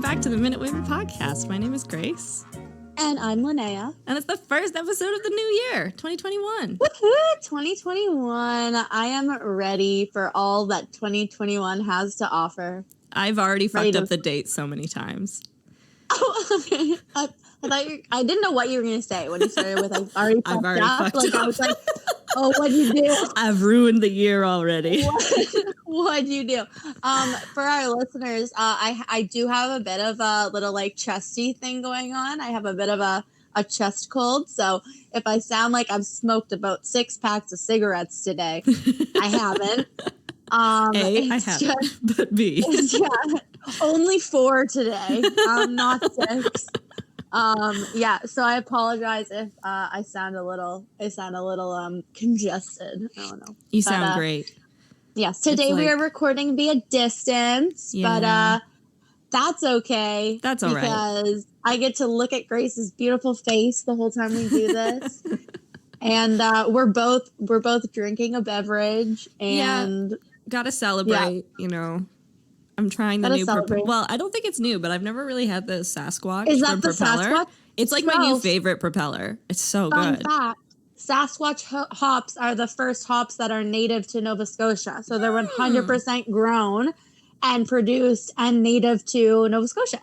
back to the Minute Women podcast. My name is Grace. And I'm Linnea. And it's the first episode of the new year, 2021. Woohoo! 2021. I am ready for all that 2021 has to offer. I've already fucked up the date so many times. Oh, okay. I didn't know what you were going to say when you started with I've already fucked up. I was like, oh, what'd you do? I've ruined the year already. What'd you do? For our listeners, I do have a bit of a little like chesty thing going on. I have a bit of a chest cold. So if I sound like I've smoked about 6 packs of cigarettes today, I haven't. I haven't, but B. Yeah, only 4 today, not 6. So I apologize if I sound a little congested. I don't know. You sound great. Yes, today we are recording via distance, but that's okay. That's all right. Because I get to look at Grace's beautiful face the whole time we do this. And we're both drinking a beverage and gotta celebrate, you know. I'm trying the new propeller. Well, I don't think it's new, but I've never really had the Sasquatch. Is that the propeller. Sasquatch? It's like my new favorite propeller. It's so good. Fact, Sasquatch hops are the first hops that are native to Nova Scotia. So they're 100% grown and produced and native to Nova Scotia.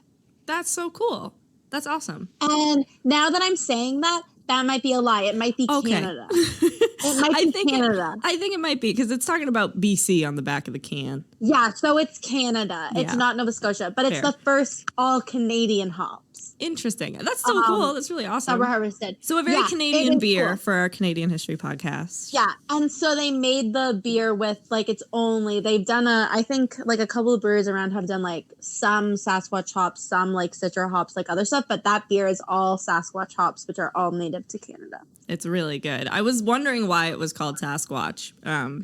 That's so cool. That's awesome. And now that I'm saying that might be a lie. It might be Canada. It might be Canada. I think it might be because it's talking about BC on the back of the can. Yeah, so it's Canada. It's not Nova Scotia, but it's the first all Canadian hops. Interesting. That's so cool. That's really awesome. That were harvested. So a very Canadian beer for our Canadian history podcast. Yeah, and so they made the beer with like they've done I think like a couple of breweries around have done like some Sasquatch hops, some like Citra hops, like other stuff, but that beer is all Sasquatch hops, which are all native to Canada. It's really good. I was wondering why it was called Sasquatch,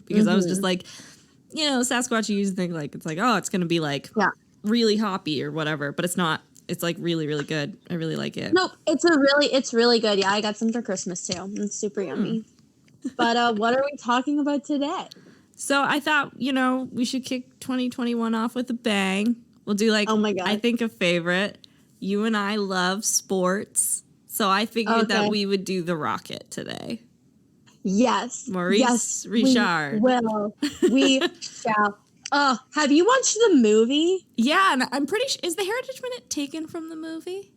because I was just like, you know, Sasquatch, you usually think like, it's like, oh, it's going to be like really hoppy or whatever, but it's not. It's like really, really good. I really like it. Nope, it's really good. Yeah, I got some for Christmas too. It's super yummy. But what are we talking about today? So I thought, you know, we should kick 2021 off with a bang. We'll do like, oh my God. I think a favorite. You and I love sports. So I figured that we would do the Rocket today. Yes. Maurice Richard. We shall. Have you watched the movie? Yeah, and I'm pretty sure. Is the Heritage Minute taken from the movie?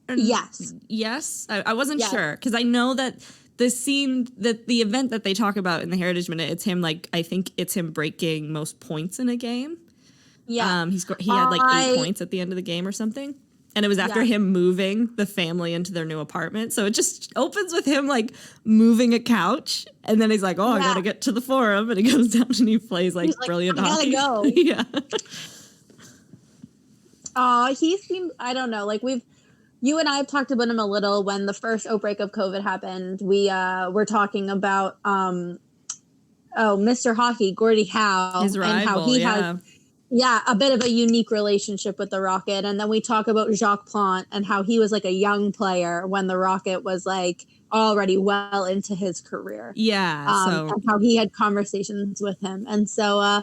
Yes. Yes? I wasn't sure, because I know that the scene, that the event that they talk about in the Heritage Minute, it's him, like, I think it's him breaking most points in a game. Yeah. He had, like, 8 points at the end of the game or something. And it was after him moving the family into their new apartment. So it just opens with him, like, moving a couch. And then he's like, I got to get to the forum. And he goes down and he plays, like, brilliant hockey. I gotta go. He seemed, I don't know, like, you and I have talked about him a little when the first outbreak of COVID happened. We were talking about, Mr. Hockey, Gordie Howe. His rival, and how he had... Yeah, a bit of a unique relationship with the Rocket. And then we talk about Jacques Plante and how he was like a young player when the Rocket was like already well into his career. Yeah. And how he had conversations with him. And so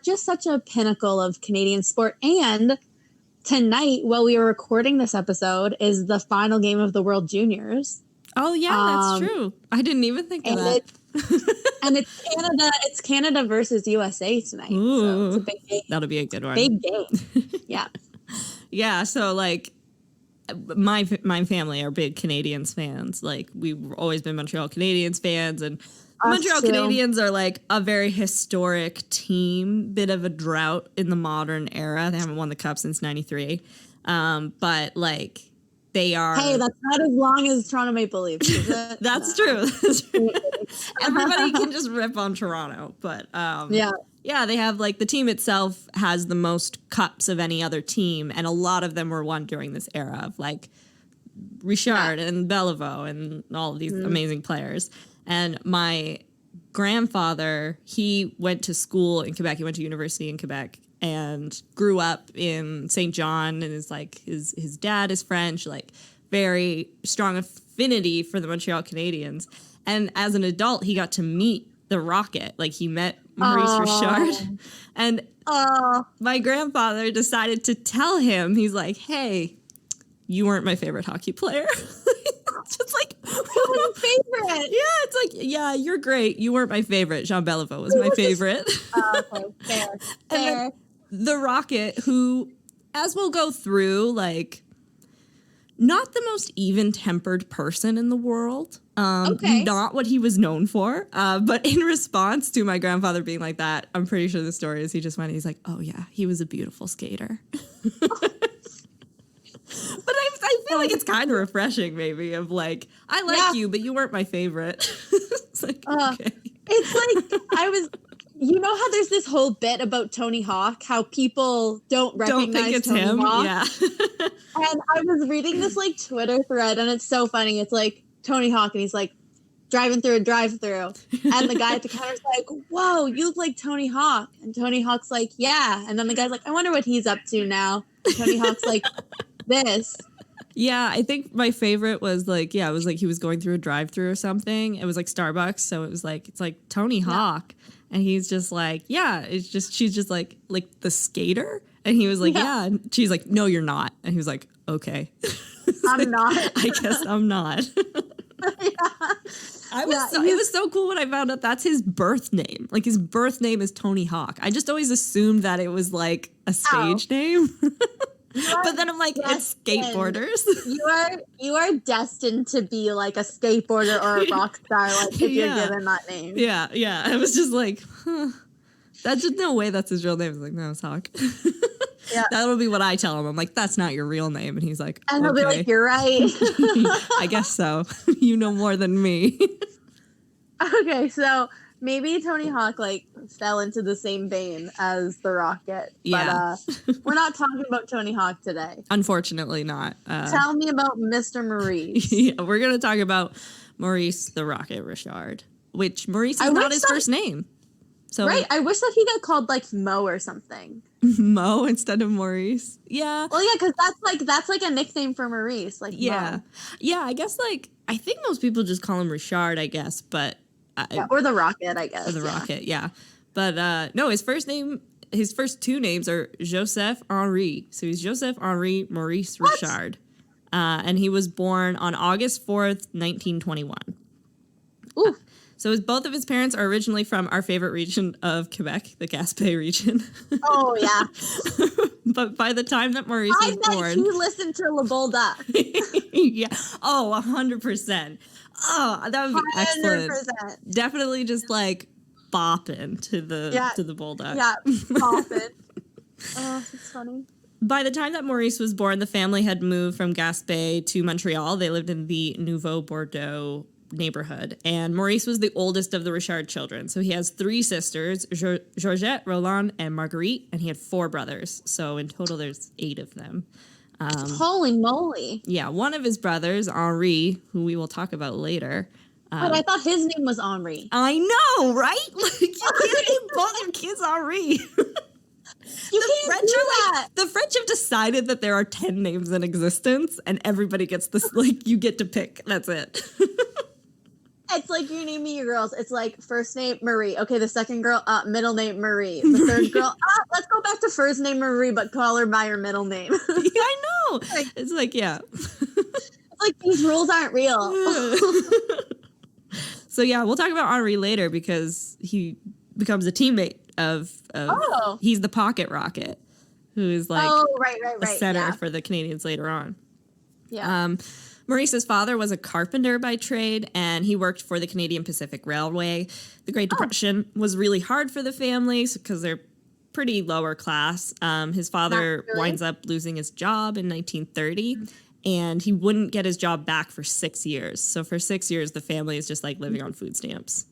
just such a pinnacle of Canadian sport. And tonight, while we were recording this episode, is the final game of the World Juniors. Oh, yeah, that's true. I didn't even think of that. And it's Canada versus USA tonight. Ooh, so it's a big game. That'll be a good one. Big game. Yeah. Yeah. So like my family are big Canadiens fans. Like we've always been Montreal Canadiens fans, and Montreal Canadiens are like a very historic team, bit of a drought in the modern era. They haven't won the cup since '93. But like, they are. Hey, that's not as long as Toronto Maple Leafs, is it? That's true. That's true. Everybody can just rip on Toronto, but yeah, they have like the team itself has the most cups of any other team, and a lot of them were won during this era of like Rashard and Beliveau and all of these amazing players. And my grandfather, he went to school in Quebec. He went to university in Quebec and grew up in St. John, and is like his dad is French, like very strong affinity for the Montreal Canadiens. And as an adult, he got to meet the Rocket. Like, he met Maurice Richard. And my grandfather decided to tell him, he's like, hey, you weren't my favorite hockey player. It's just like, who was your favorite? Yeah, it's like, yeah, you're great. You weren't my favorite. Jean Beliveau was my favorite. Okay, fair. The Rocket, who, as we'll go through, like, not the most even-tempered person in the world. Not what he was known for. But in response to my grandfather being like that, I'm pretty sure the story is he just went, he's like, oh, yeah, he was a beautiful skater. But I feel like it's kind of refreshing, maybe, of like, I like you, but you weren't my favorite. It's like, okay. It's like, you know how there's this whole bit about Tony Hawk, how people don't recognize Tony Hawk? Yeah. And I was reading this like Twitter thread, and it's so funny. It's like Tony Hawk, and he's like driving through a drive-through, and the guy at the counter's like, whoa, you look like Tony Hawk. And Tony Hawk's like, yeah. And then the guy's like, I wonder what he's up to now. And Tony Hawk's like, this. Yeah, I think my favorite was like, it was like he was going through a drive-through or something. It was like Starbucks, so it's like Tony Hawk, and he's just like, she's just like the skater, and he was like, yeah. And she's like, no, you're not, and he was like, okay, I'm not. I guess I'm not. It was so cool when I found out that's his birth name. Like, his birth name is Tony Hawk. I just always assumed that it was like a stage name. But then I'm like, it's skateboarders. You are destined to be like a skateboarder or a rock star, like if you're given that name. Yeah. I was just like, that's just no way that's his real name. I was like, no, it's Hawk. Yeah. That'll be what I tell him. I'm like, that's not your real name. And he's like, and he'll be like, you're right. I guess so. You know more than me. Okay, so maybe Tony Hawk like fell into the same vein as the Rocket. But we're not talking about Tony Hawk today. Unfortunately not. Tell me about Mr. Maurice. We're going to talk about Maurice the Rocket Richard, which Maurice is not his first name. So, right. I wish that he got called like Mo or something. Mo instead of Maurice. Yeah. Well, yeah, because that's like a nickname for Maurice. Like, Mo. Yeah, I guess like, I think most people just call him Rashard, I guess, but or the Rocket, I guess. Or the Rocket, yeah. But no, his first two names are Joseph Henri. So he's Joseph Henri Maurice Richard. And he was born on August 4th, 1921. Ooh. So both of his parents are originally from our favorite region of Quebec, the Gaspé region. Oh, yeah. But by the time that Maurice was born... I bet he listened to La Bulldog. Yeah. Oh, 100%. Oh, that would be 100%. Excellent. Definitely just like bopping to the Bulldog. Yeah, bopping. Oh, that's funny. By the time that Maurice was born, the family had moved from Gaspé to Montreal. They lived in the Nouveau Bordeaux neighborhood. And Maurice was the oldest of the Richard children. So he has 3 sisters, Georgette, Roland, and Marguerite. And he had 4 brothers. So in total, there's 8 of them. Holy moly. Yeah, one of his brothers, Henri, who we will talk about later. But I thought his name was Henri. I know, right? Like, you can't name both your kids Henri. The French have decided that there are 10 names in existence, and everybody gets this, like, you get to pick. That's it. It's like you naming your girls. It's like first name Marie. Okay, the second girl, middle name Marie. The third girl, let's go back to first name Marie, but call her by her middle name. Yeah, I know. It's like, yeah. It's like these rules aren't real. So yeah, we'll talk about Henri later because he becomes a teammate of he's the Pocket Rocket, who is like a center for the Canadians later on. Yeah. Maurice's father was a carpenter by trade, and he worked for the Canadian Pacific Railway. The Great Depression was really hard for the families because they're pretty lower class. His father winds up losing his job in 1930, and he wouldn't get his job back for 6 years. So for 6 years, the family is just like living on food stamps.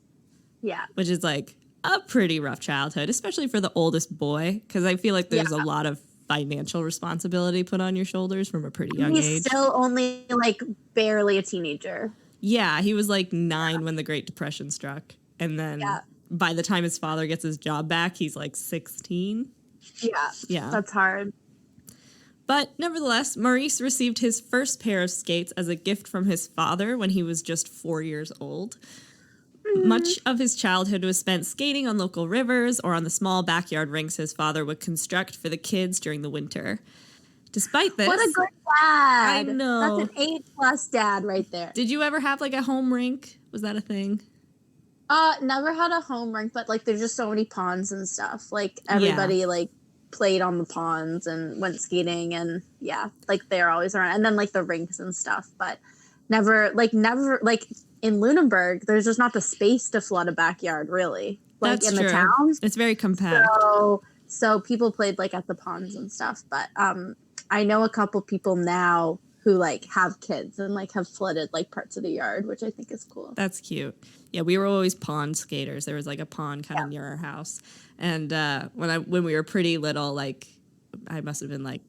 Yeah. Which is like a pretty rough childhood, especially for the oldest boy, because I feel like there's a lot of financial responsibility put on your shoulders from a pretty young age. He's still only like barely a teenager. Yeah, he was like 9 when the Great Depression struck. And then by the time his father gets his job back, he's like 16. Yeah. That's hard. But nevertheless, Maurice received his first pair of skates as a gift from his father when he was just 4 years old. Much of his childhood was spent skating on local rivers or on the small backyard rinks his father would construct for the kids during the winter. Despite this... What a good dad. I know. That's an A+ dad right there. Did you ever have, like, a home rink? Was that a thing? Never had a home rink, but, like, there's just so many ponds and stuff. Like, everybody, like, played on the ponds and went skating, and, yeah, like, they're always around. And then, like, the rinks and stuff, but never, in Lunenburg, there's just not the space to flood a backyard, really. Like, That's in true. the towns. It's very compact. So people played, like, at the ponds and stuff, but, I know a couple people now who, like, have kids and, like, have flooded, like, parts of the yard, which I think is cool. That's cute. Yeah, we were always pond skaters. There was, like, a pond kind of near our house. And when we were pretty little, like, I must have been, like,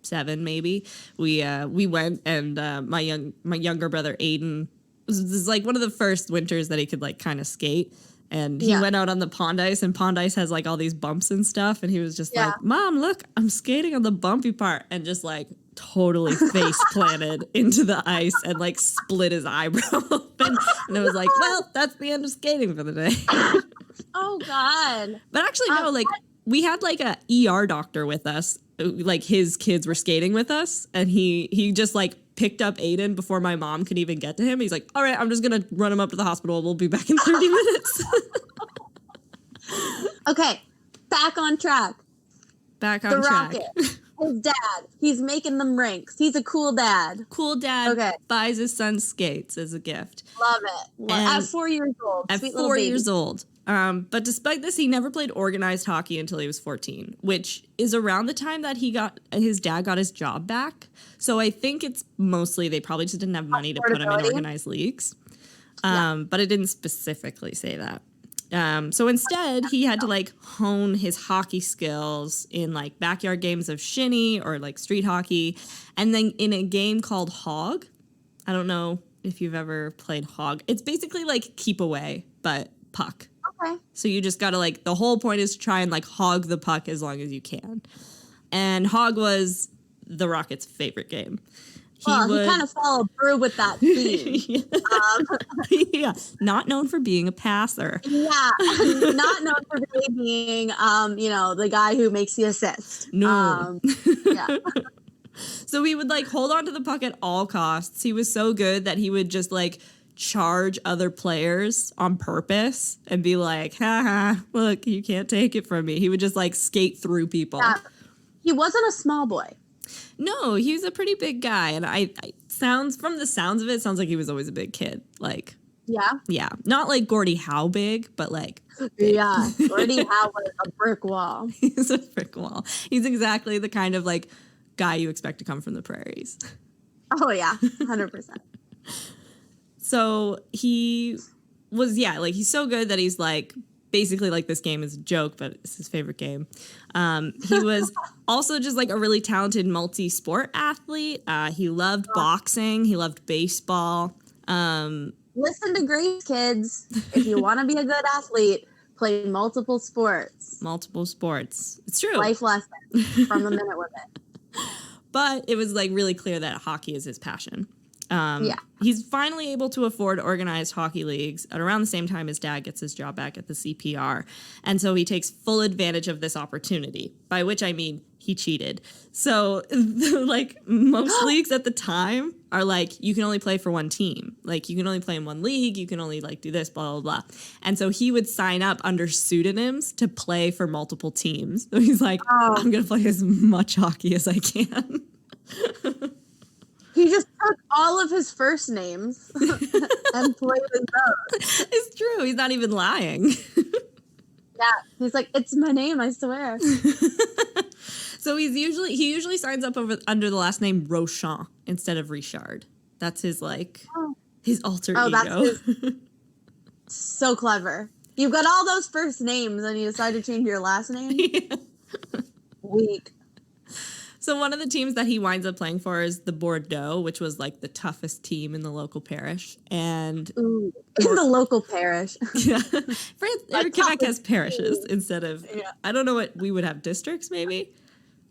7 maybe, we went, and my younger brother, Aiden, this is, like, one of the first winters that he could, like, kind of skate. And he went out on the pond ice, and pond ice has, like, all these bumps and stuff. And he was just like, Mom, look, I'm skating on the bumpy part. And just, like, totally face planted into the ice and, like, split his eyebrow open. And it was like, well, that's the end of skating for the day. Oh, God. But actually, no, like, we had, like, a ER doctor with us. Like, his kids were skating with us. And he just, like, picked up Aiden before my mom could even get to him. He's like, all right, I'm just going to run him up to the hospital. We'll be back in 30 minutes. Okay, back on track. Back on track. Rocket, his dad, he's making them rinks. He's a cool dad. Cool dad buys his son skates as a gift. Love it. At 4 years old. At 4 years old. But despite this, he never played organized hockey until he was 14, which is around the time that his dad got his job back. So I think it's mostly they probably just didn't have money to put him in organized leagues. But it didn't specifically say that. So instead, he had to, like, hone his hockey skills in, like, backyard games of shinny or, like, street hockey. And then in a game called Hog. I don't know if you've ever played Hog. It's basically like Keep Away, but puck. Okay. So you just got to, like, the whole point is to try and, like, hog the puck as long as you can. And Hog was the Rockets' favorite game. He kind of followed through with that theme. Yeah, not known for being a passer. Yeah, not known for being, the guy who makes the assist. No. Yeah. So he would, like, hold on to the puck at all costs. He was so good that he would just, like, charge other players on purpose and be like, look, you can't take it from me. He would just, like, skate through people. Yeah. He wasn't a small boy. No, he was a pretty big guy, and from the sounds of it, sounds like he was always a big kid. Like, yeah, not like Gordie Howe big, but like big. Yeah, Gordie Howe was a brick wall. He's a brick wall. He's exactly the kind of, like, guy you expect to come from the prairies. Oh yeah, 100%. So he was, he's so good that he's, like, basically, like, this game is a joke, but it's his favorite game. He was also just, like, a really talented multi-sport athlete. He loved boxing. He loved baseball. Listen to Grace, kids. If you want to be a good athlete, play multiple sports. Multiple sports. It's true. Life lesson from the Minute Women. But it was, like, really clear that hockey is his passion. He's finally able to afford organized hockey leagues at around the same time his dad gets his job back at the CPR. And so he takes full advantage of this opportunity, by which I mean he cheated. So, like, most leagues at the time are like, you can only play for one team. Like, you can only play in one league. You can only, like, do this, blah, blah, blah. And so he would sign up under pseudonyms to play for multiple teams. So he's like, I'm going to play as much hockey as I can. He just took all of his first names and played in those. It's true. He's not even lying. Yeah. He's like, it's my name, I swear. So he usually signs up under the last name Rochon instead of Richard. That's his, like, his alter ego. So clever. You've got all those first names and you decide to change your last name? Yeah. Weak. So one of the teams that he winds up playing for is the Bordeaux, which was, like, the toughest team in the local parish. And in the local parish. Yeah. Quebec has parishes instead of, I don't know what we would have, districts maybe,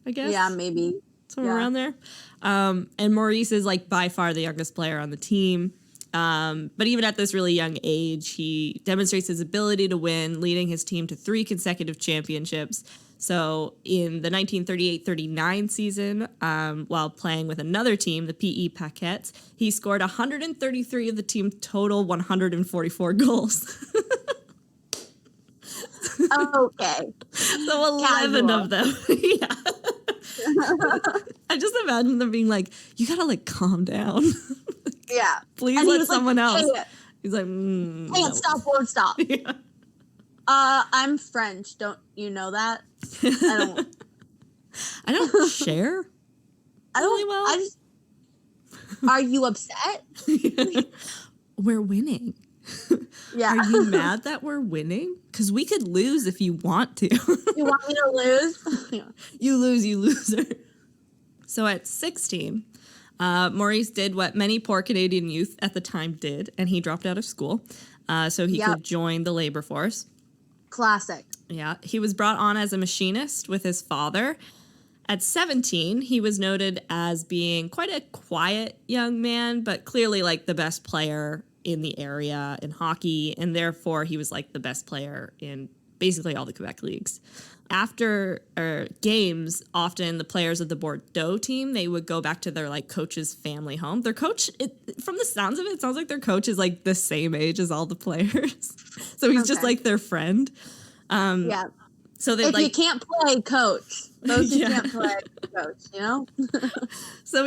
I guess. Yeah, maybe. Somewhere around there. And Maurice is, like, by far the youngest player on the team. But even at this really young age, he demonstrates his ability to win, leading his team to 3 consecutive championships. So in the 1938-39 season, while playing with another team, the P.E. Paquettes, he scored 133 of the team's total 144 goals. Okay. So 11 of them. Yeah. I just imagine them being like, you gotta like calm down. Yeah. Please and let someone like, else. Hey, he's like, can't stop, won't stop. Yeah. I'm French. Don't you know that? I don't share. Really well. Are you upset? We're winning. Yeah. Are you mad that we're winning? Because we could lose if you want to. You want me to lose? Yeah. You lose, you loser. So at 16, Maurice did what many poor Canadian youth at the time did, and he dropped out of school so he could join the labor force. Classic. Yeah. He was brought on as a machinist with his father. At 17, he was noted as being quite a quiet young man, but clearly like the best player in the area in hockey, and therefore he was like the best player in basically all the Quebec leagues. After games, often the players of the Bordeaux team, they would go back to their like coach's family home. Their coach, from the sounds of it, it sounds like their coach is like the same age as all the players. So he's just like their friend. Yeah. So they if you can't play, coach. Those who can't play, coach, you know? So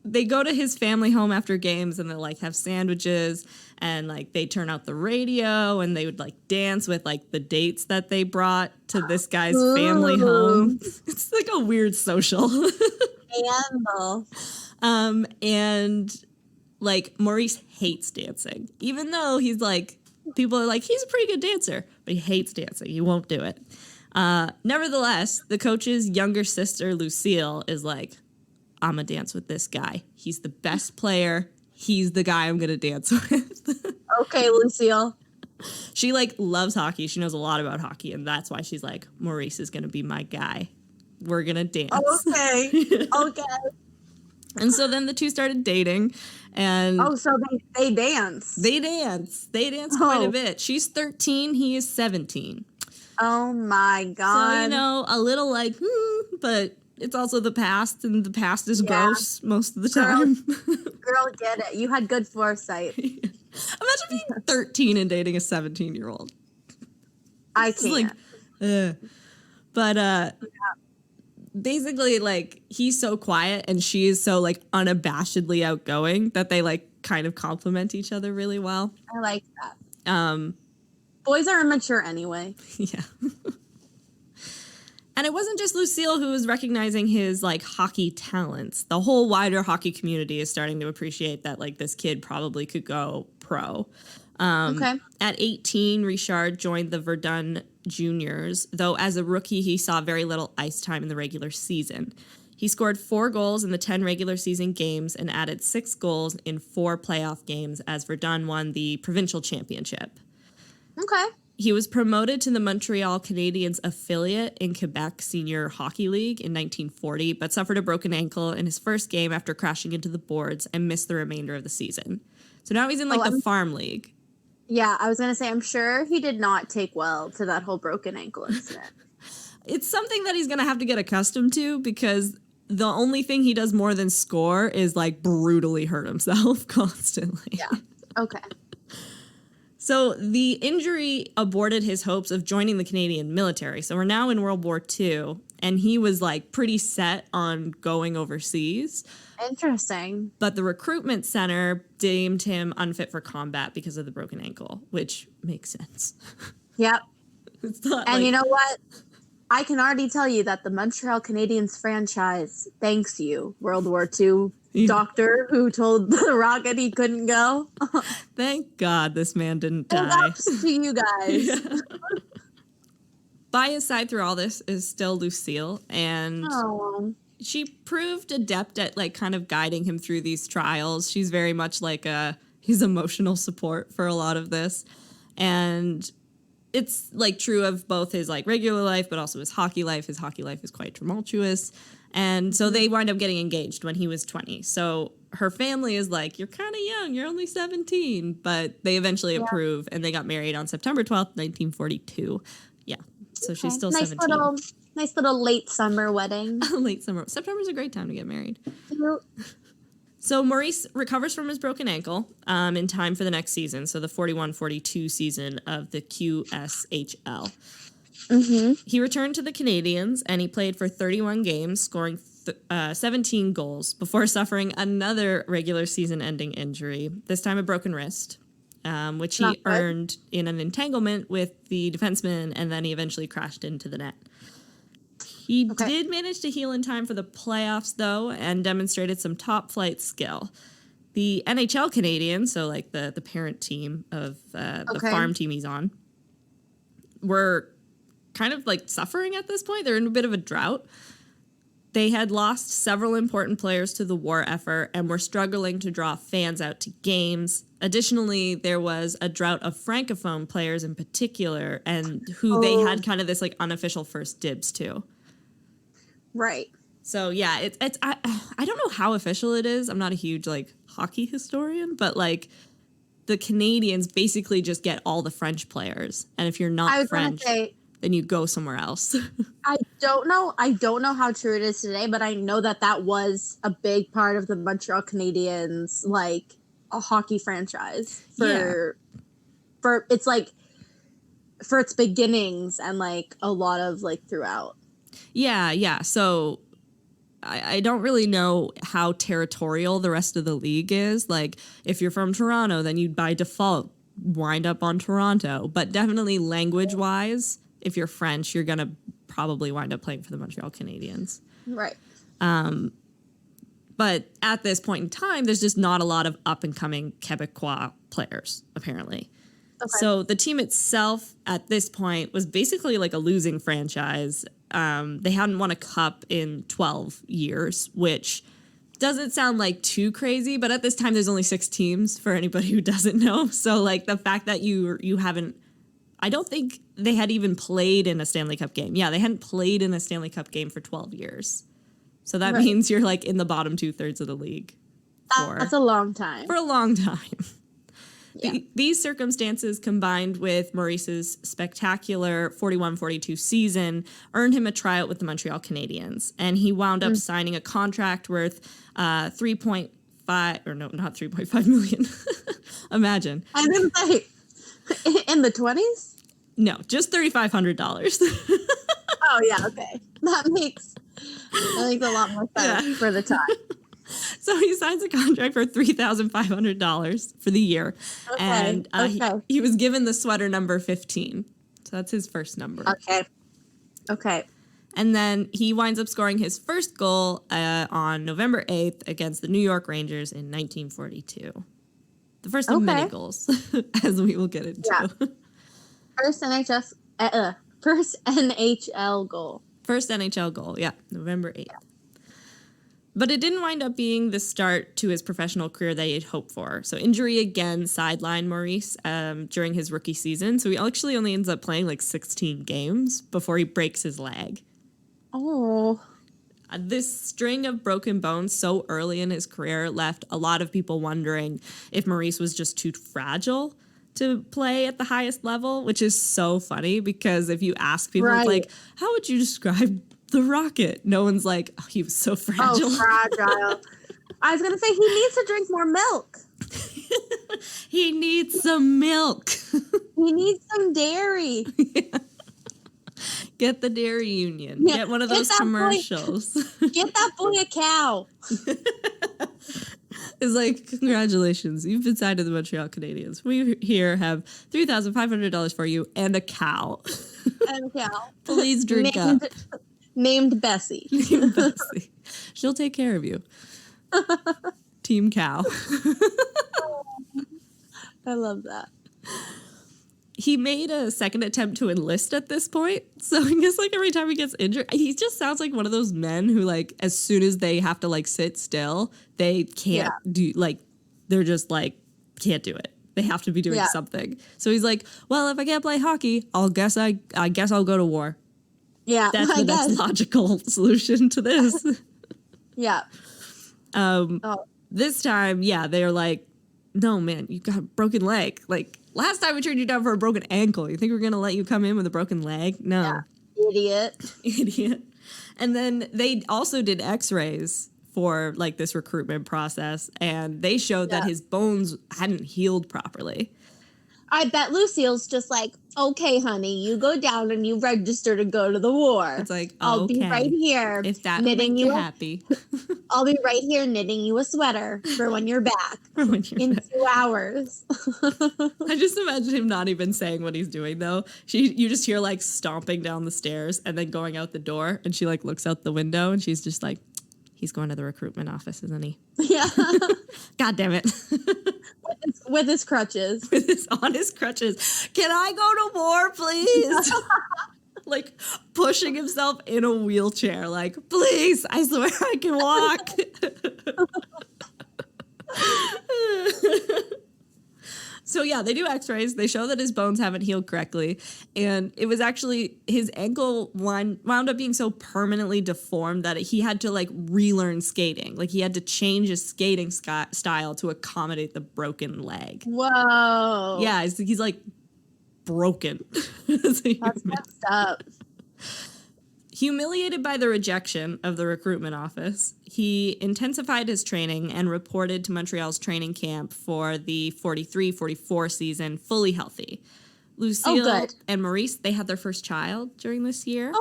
they go to his family home after games and they like have sandwiches and like they turn out the radio and they would like dance with like the dates that they brought to this guy's family home. It's like a weird social. And like Maurice hates dancing, even though he's like, people are like, he's a pretty good dancer, but he hates dancing. He won't do it. Nevertheless, the coach's younger sister, Lucille, is like, I'm going to dance with this guy. He's the best player. He's the guy I'm going to dance with. Okay, Lucille. She, like, loves hockey. She knows a lot about hockey, and that's why she's like, Maurice is going to be my guy. We're going to dance. Okay. Okay. And so then the two started dating, and... Oh, so they dance. They dance. They dance quite a bit. She's 13. He is 17. Oh, my God. So, you know, a little like, but... It's also the past, and the past is gross most of the time. Girl, get it. You had good foresight. Imagine being 13 and dating a 17-year-old. I can't. But basically, like, he's so quiet, and she is so, like, unabashedly outgoing that they, like, kind of complement each other really well. I like that. Boys are immature anyway. Yeah. And it wasn't just Lucille who was recognizing his, like, hockey talents. The whole wider hockey community is starting to appreciate that, like, this kid probably could go pro. At 18, Rashard joined the Verdun Juniors, though as a rookie, he saw very little ice time in the regular season. He scored 4 goals in the 10 regular season games and added 6 goals in 4 playoff games as Verdun won the provincial championship. Okay. He was promoted to the Montreal Canadiens affiliate in Quebec Senior Hockey League in 1940, but suffered a broken ankle in his first game after crashing into the boards and missed the remainder of the season. So now he's in the farm league. Yeah, I was going to say, I'm sure he did not take well to that whole broken ankle incident. It's something that he's going to have to get accustomed to because the only thing he does more than score is like brutally hurt himself constantly. Yeah. Okay. So the injury aborted his hopes of joining the Canadian military. So we're now in World War II, and he was like pretty set on going overseas. Interesting. But the recruitment center deemed him unfit for combat because of the broken ankle, which makes sense. Yep. It's not and you know what? I can already tell you that the Montreal Canadiens franchise thanks you, World War II doctor who told the Rocket he couldn't go. Thank God this man didn't die. Props to you guys. Yeah. By his side through all this is still Lucille, and she proved adept at like kind of guiding him through these trials. She's very much like his emotional support for a lot of this, and it's like true of both his like regular life, but also his hockey life. His hockey life is quite tumultuous. And so they wind up getting engaged when he was 20. So her family is like, you're kind of young, you're only 17, but they eventually approve, and they got married on September 12th, 1942. Yeah, so she's still 17. Nice little late summer wedding. Late summer. September's a great time to get married. So Maurice recovers from his broken ankle in time for the next season, so the 41-42 season of the QSHL. Mm-hmm. He returned to the Canadiens, and he played for 31 games, scoring 17 goals before suffering another regular season-ending injury, this time a broken wrist, which he earned in an entanglement with the defenseman, and then he eventually crashed into the net. He did manage to heal in time for the playoffs, though, and demonstrated some top-flight skill. The NHL Canadiens, so like the parent team of the farm team he's on, were kind of like suffering at this point. They're in a bit of a drought. They had lost several important players to the war effort and were struggling to draw fans out to games. Additionally, there was a drought of Francophone players in particular, and who they had kind of this like unofficial first dibs to. Right. So yeah, it's I don't know how official it is. I'm not a huge like hockey historian, but like the Canadians basically just get all the French players, and if you're not French, then you go somewhere else. I don't know how true it is today, but I know that was a big part of the Montreal Canadiens, like a hockey franchise for it's like for its beginnings and like a lot of like throughout. Yeah. So I don't really know how territorial the rest of the league is. Like, if you're from Toronto, then you'd by default wind up on Toronto. But definitely language-wise, if you're French, you're going to probably wind up playing for the Montreal Canadiens. Right. But at this point in time, there's just not a lot of up-and-coming Quebecois players, apparently. Okay. So the team itself at this point was basically like a losing franchise. They hadn't won a cup in 12 years, which doesn't sound like too crazy, but at this time there's only 6 teams for anybody who doesn't know. So like the fact that you haven't, I don't think they had even played in a Stanley Cup game. Yeah, they hadn't played in a Stanley Cup game for 12 years. So that means you're like in the bottom 2/3 of the league. That's a long time. For a long time. Yeah. These circumstances, combined with Maurice's spectacular 41-42 season, earned him a tryout with the Montreal Canadiens, and he wound up signing a contract worth $3.5 million. Imagine. I didn't say in the 20s. No, just $3,500. Oh yeah, okay, that makes a lot more sense for the time. So he signs a contract for $3,500 for the year. Okay, and he was given the sweater number 15. So that's his first number. Okay. And then he winds up scoring his first goal on November 8th against the New York Rangers in 1942. The first of many goals, as we will get into. Yeah. First NHL goal. First NHL goal, yeah, November 8th. Yeah. But it didn't wind up being the start to his professional career that he had hoped for. So injury again sidelined Maurice during his rookie season. So he actually only ends up playing like 16 games before he breaks his leg. Oh. This string of broken bones so early in his career left a lot of people wondering if Maurice was just too fragile to play at the highest level, which is so funny because if you ask people, it's like, how would you describe the Rocket? No one's like, oh, he was so fragile. Oh, fragile. I was going to say, he needs to drink more milk. He needs some milk. He needs some dairy. Yeah. Get the dairy union. Yeah. Get one of those commercials. Get that boy a cow. It's like, congratulations, you've been signed to the Montreal Canadiens. We here have $3,500 for you and a cow. And a cow. Please drink up. Named Bessie. Named Bessie. She'll take care of you. Team cow. I love that. He made a second attempt to enlist at this point. So I guess like every time he gets injured, he just sounds like one of those men who like as soon as they have to like sit still, they can't do like they're just like can't do it. They have to be doing something. So he's like, well, if I can't play hockey, I guess I'll go to war. Yeah. That's the next logical solution to this. Yeah. This time, yeah, they're like, no, man, you got a broken leg. Like, last time we turned you down for a broken ankle. You think we're going to let you come in with a broken leg? No. Yeah. Idiot. Idiot. And then they also did x-rays for, like, this recruitment process, and they showed that his bones hadn't healed properly. I bet Lucille's just like, okay, honey, you go down and you register to go to the war. It's like, I'll be right here. If that knitting you happy. I'll be right here knitting you a sweater for when you're back in 2 hours. I just imagine him not even saying what he's doing, though. You just hear, like, stomping down the stairs and then going out the door, and she, like, looks out the window, and she's just like, he's going to the recruitment office, isn't he? Yeah. God damn it. With his crutches. On his crutches. Can I go to war, please? Like, pushing himself in a wheelchair. Like, please, I swear I can walk. So, yeah, they do x-rays. They show that his bones haven't healed correctly. And it was actually his ankle wound up being so permanently deformed that he had to, like, relearn skating. Like, he had to change his skating style to accommodate the broken leg. Whoa. Yeah, he's like, broken. That's messed up. Humiliated by the rejection of the recruitment office, he intensified his training and reported to Montreal's training camp for the 43-44 season fully healthy. Lucille and Maurice, they had their first child during this year.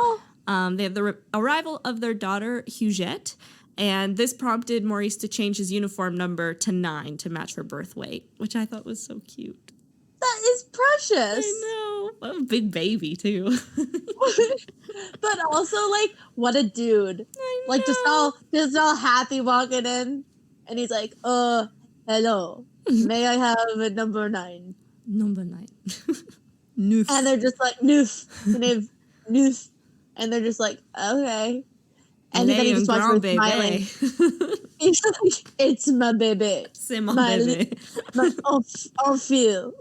They have the arrival of their daughter, Huguette, and this prompted Maurice to change his uniform number to 9 to match her birth weight, which I thought was so cute. That is precious. I know. What a big baby, too. But also, like, what a dude. Like, just all happy walking in. And he's like, hello. May I have a number 9? Number 9. Noof. And they're just like, noof. The name, noof. And they're just like, okay. And then he just watches her smiling. He's like, it's my baby. C'est mon baby. My enfant.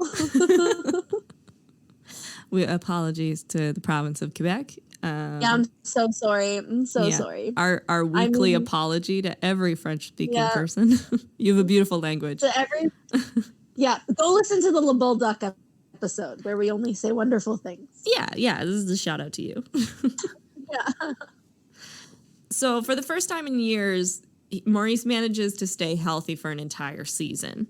Apologies to the province of Quebec. Yeah, I'm so sorry. I'm so sorry. Our weekly apology to every French-speaking person. You have a beautiful language. To every, go listen to the Le Bulldog episode where we only say wonderful things. Yeah, this is a shout out to you. Yeah. So for the first time in years, Maurice manages to stay healthy for an entire season.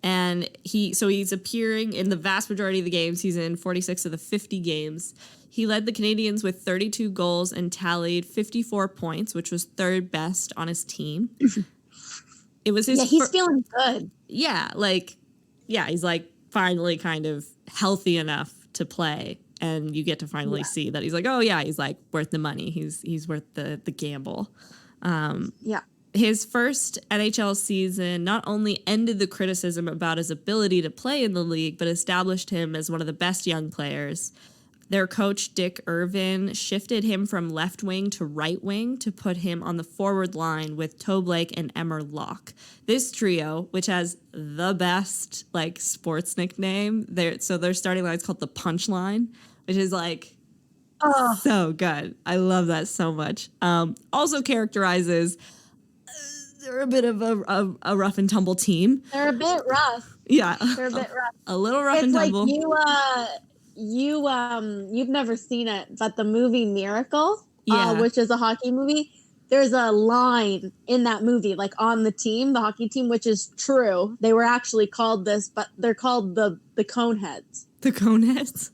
And he's appearing in the vast majority of the games. He's in 46 of the 50 games. He led the Canadians with 32 goals and tallied 54 points, which was third best on his team. It was his he's feeling good. Yeah, he's like finally kind of healthy enough to play. And you get to finally see that he's like, oh yeah, he's like worth the money. He's worth the gamble. His first NHL season not only ended the criticism about his ability to play in the league, but established him as one of the best young players. Their coach, Dick Irvin, shifted him from left wing to right wing to put him on the forward line with Toe Blake and Emmer Locke. This trio, which has the best like sports nickname, their starting line is called the Punchline, which is like so good. I love that so much. Also characterizes they're a bit of a rough and tumble team. They're a bit rough. Yeah, they're a bit rough. A little rough and tumble. You've never seen it, but the movie Miracle, which is a hockey movie, there's a line in that movie, like on the team, the hockey team, which is true. They were actually called this, but they're called the Coneheads. The Coneheads?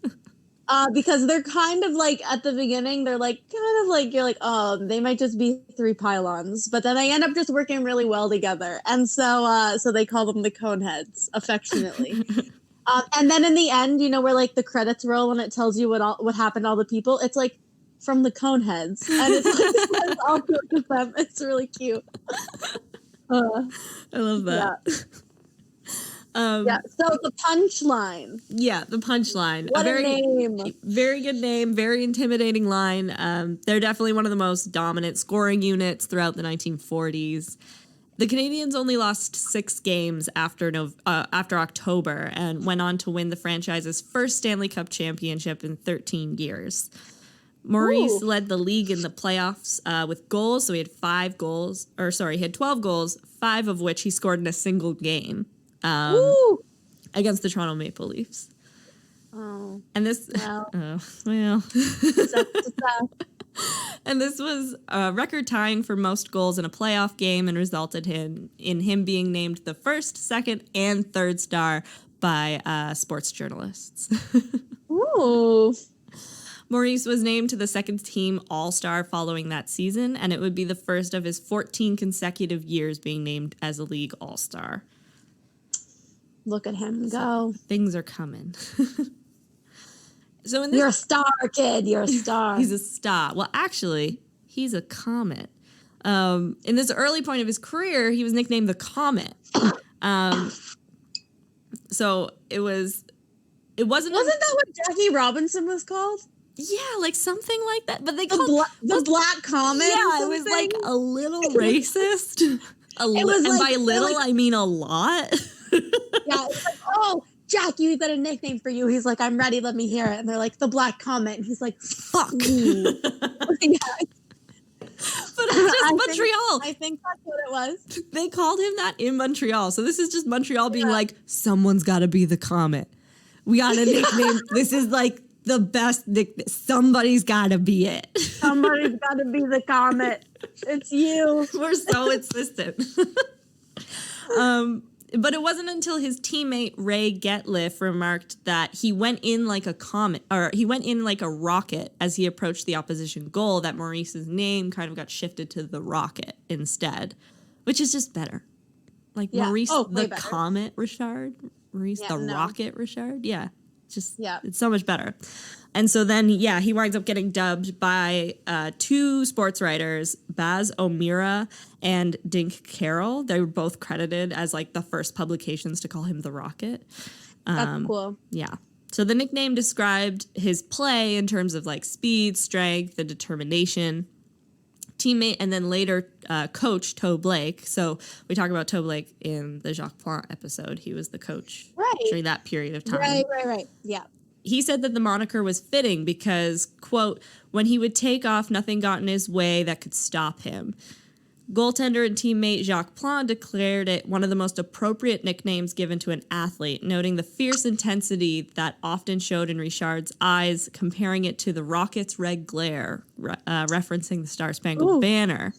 Because they're kind of like, at the beginning, they're like, kind of like, you're like, oh, they might just be 3 pylons. But then they end up just working really well together. And so they call them the Coneheads, affectionately. And then in the end, where like the credits roll and it tells you what happened to all the people, it's like from the Coneheads. And it's like, all of them. It's really cute. I love that. Yeah. So the Punchline. Yeah, the Punchline. What a name. Very good name. Very intimidating line. They're definitely one of the most dominant scoring units throughout the 1940s. The Canadians only lost 6 games after October and went on to win the franchise's first Stanley Cup championship in 13 years. Maurice led the league in the playoffs with goals. So he had 12 goals, 5 of which he scored in a single game against the Toronto Maple Leafs. Oh. And this, and this was record tying for most goals in a playoff game and resulted in him being named the first, second, and third star by sports journalists. Ooh. Maurice was named to the second team All-Star following that season, and it would be the first of his 14 consecutive years being named as a league All-Star. Look at him go. Things are coming. So you're a star, kid. You're a star. He's a star. Well, actually, he's a comet. In this early point of his career, he was nicknamed the Comet. So it wasn't that what Jackie Robinson was called? Yeah, like something like that. But they called the Black Comet. Yeah, it was like a little racist. By little, I mean a lot. Yeah, it's like, oh, Jackie, we've got a nickname for you. He's like, I'm ready. Let me hear it. And they're like, the Black Comet. And he's like, fuck me. But it's just Montreal. I think that's what it was. They called him that in Montreal. So this is just Montreal being like, someone's got to be the Comet. We got a nickname. This is like the best nickname. Somebody's got to be it. Somebody's got to be the Comet. It's you. We're so insistent. But it wasn't until his teammate Ray Getliff remarked that he went in like a comet, or he went in like a rocket as he approached the opposition goal, that Maurice's name kind of got shifted to the Rocket instead, which is just better. Like Maurice the Comet Richard, Maurice the Rocket Richard. Yeah, it's so much better. And so then, he winds up getting dubbed by 2 sports writers, Baz O'Meara and Dink Carroll. They were both credited as like the first publications to call him the Rocket. That's cool. Yeah. So the nickname described his play in terms of like speed, strength, and determination. Teammate and then later coach Toe Blake. So we talk about Toe Blake in the Jacques Plante episode. He was the coach during that period of time. Right. Yeah. He said that the moniker was fitting because, quote, when he would take off, nothing got in his way that could stop him. Goaltender and teammate Jacques Plante declared it one of the most appropriate nicknames given to an athlete, noting the fierce intensity that often showed in Richard's eyes, comparing it to the Rocket's red glare, referencing the Star-Spangled Banner.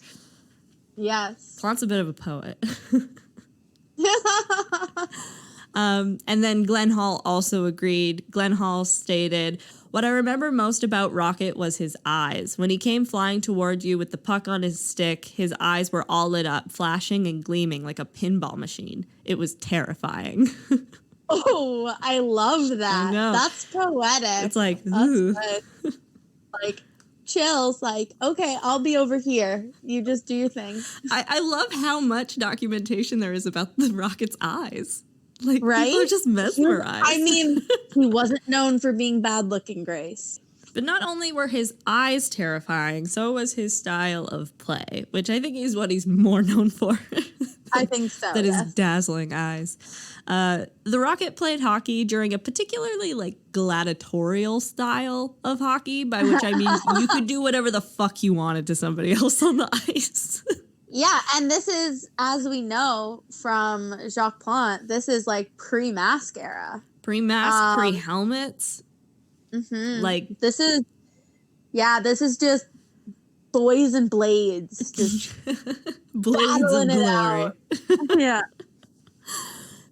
Yes. Plante's a bit of a poet. And then Glenn Hall also agreed. Glenn Hall stated, "What I remember most about Rocket was his eyes. When he came flying toward you with the puck on his stick, his eyes were all lit up, flashing and gleaming like a pinball machine. It was terrifying." Oh, I love that. I know. That's poetic. It's like, ooh. Like, chills. Like, okay, I'll be over here. You just do your thing. I love how much documentation there is about the Rocket's eyes. Like, right? People are just mesmerized. I mean, he wasn't known for being bad looking, Grace. But not only were his eyes terrifying, so was his style of play, which I think is what he's more known for. I think so. Than his dazzling eyes. The Rocket played hockey during a particularly gladiatorial style of hockey, by which I mean you could do whatever the fuck you wanted to somebody else on the ice. Yeah, and this is, as we know from Jacques Plante, this is pre-mask era. Pre-mask, pre-helmets. Mm-hmm. This is just boys and blades. Just blades of glory. Yeah.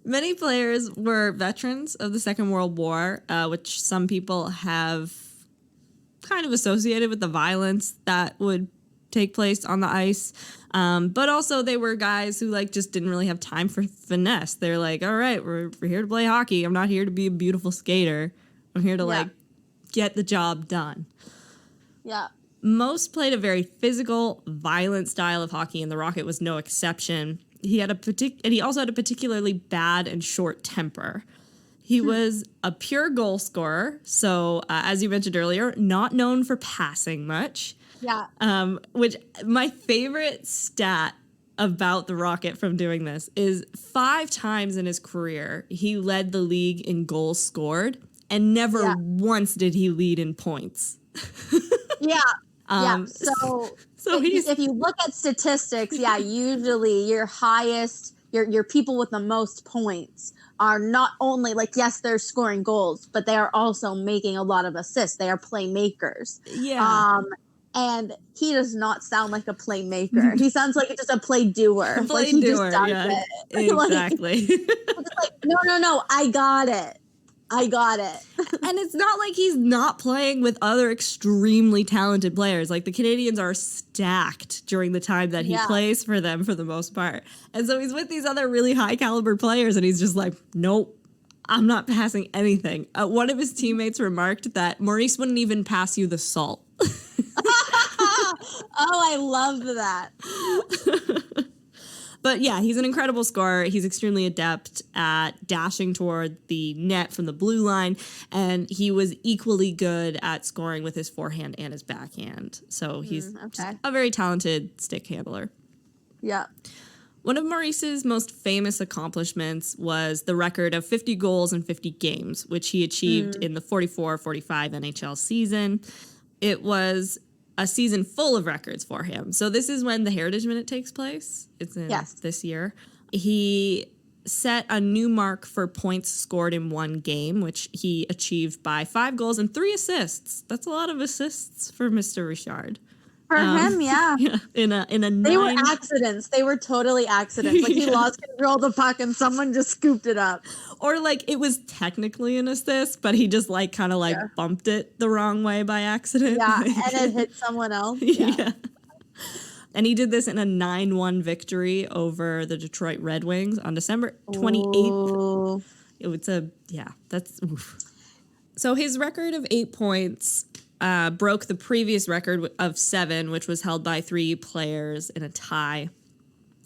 Many players were veterans of the Second World War, which some people have kind of associated with the violence that would take place on the ice. But also they were guys who just didn't really have time for finesse. They're like, all right, we're here to play hockey. I'm not here to be a beautiful skater. I'm here to get the job done. Yeah. Most played a very physical, violent style of hockey, and the Rocket was no exception. He also had a particularly bad and short temper. He was a pure goal scorer, so as you mentioned earlier, not known for passing much. Yeah. Which my favorite stat about the Rocket from doing this is 5 times in his career he led the league in goals scored, and never once did he lead in points. Yeah. So if you look at statistics, usually your highest, your people with the most points are not only like, yes, they're scoring goals, but they are also making a lot of assists. They are playmakers. Yeah. And he does not sound like a playmaker. He sounds like just a play doer. Play doer, yeah, exactly. Like, no, I got it. And it's not like he's not playing with other extremely talented players. Like, the Canadians are stacked during the time that he plays for them for the most part. And so he's with these other really high caliber players and he's just like, nope, I'm not passing anything. One of his teammates remarked that Maurice wouldn't even pass you the salt. Oh, I love that. But yeah, he's an incredible scorer. He's extremely adept at dashing toward the net from the blue line, and he was equally good at scoring with his forehand and his backhand. So he's just a very talented stick handler. Yeah. One of Maurice's most famous accomplishments was the record of 50 goals in 50 games, which he achieved in the 44-45 NHL season. It was a season full of records for him. So this is when the Heritage Minute takes place. It's in this year. He set a new mark for points scored in one game, which he achieved by 5 goals and 3 assists. That's a lot of assists for Mr. Richard. For him, yeah. In a They were accidents. They were totally accidents. Like, he lost control of the puck and someone just scooped it up. Or, like, it was technically an assist, but he just, like, kind of, like, bumped it the wrong way by accident. Yeah, and it hit someone else. Yeah. And he did this in a 9-1 victory over the Detroit Red Wings on December 28th. That's oof. So his record of 8 points broke the previous record of 7, which was held by 3 players in a tie.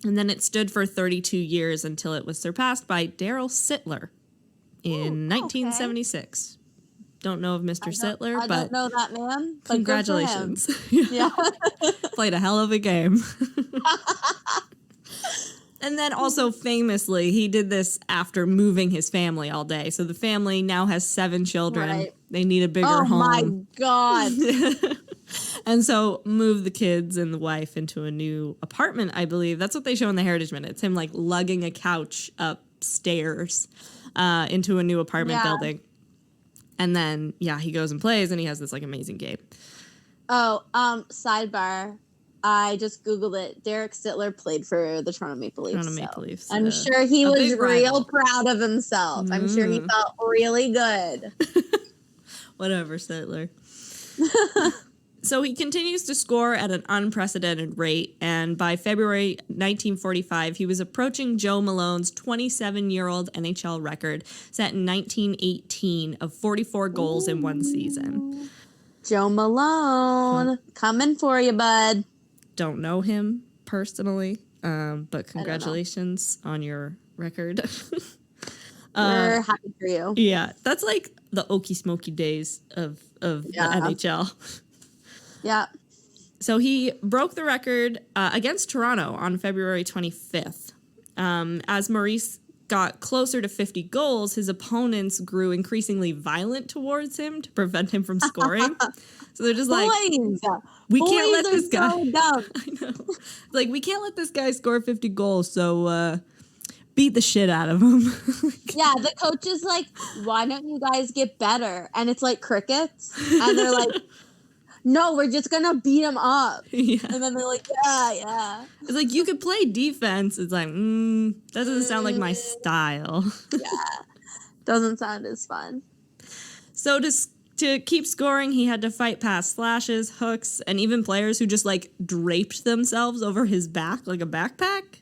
And then it stood for 32 years until it was surpassed by Daryl Sittler in 1976. Don't know of Mr. Sittler, but I don't know that man. But congratulations. Yeah. Played a hell of a game. And then also famously, he did this after moving his family all day. So the family now has 7 children. Right. They need a bigger home. Oh my God. And so moved the kids and the wife into a new apartment, I believe. That's what they show in the Heritage Minute. It's him like lugging a couch upstairs into a new apartment building. And then, he goes and plays and he has this like amazing game. Oh, sidebar. I just Googled it. Derek Sittler played for the Toronto Maple Leafs. I'm sure he was real proud of himself. I'm sure he felt really good. Whatever, Sittler. So he continues to score at an unprecedented rate, and by February 1945, he was approaching Joe Malone's 27-year-old NHL record set in 1918 of 44 goals in one season. Joe Malone, coming for you, bud. Don't know him personally, but congratulations on your record. We're happy for you. Yeah, that's like the Okie Smoky days of the NHL. Yeah. So he broke the record against Toronto on February 25th. As Maurice got closer to 50 goals, his opponents grew increasingly violent towards him to prevent him from scoring. So they're just like, we can't let this guy. So dumb. I know. Like, we can't let this guy score 50 goals. So beat the shit out of him. Yeah, the coach is like, why don't you guys get better? And it's like crickets. And they're like, no, we're just going to beat him up. Yeah. And then they're like, yeah. It's like, you could play defense. It's like, that doesn't sound like my style. Yeah. Doesn't sound as fun. So to keep scoring, he had to fight past slashes, hooks, and even players who just, like, draped themselves over his back like a backpack.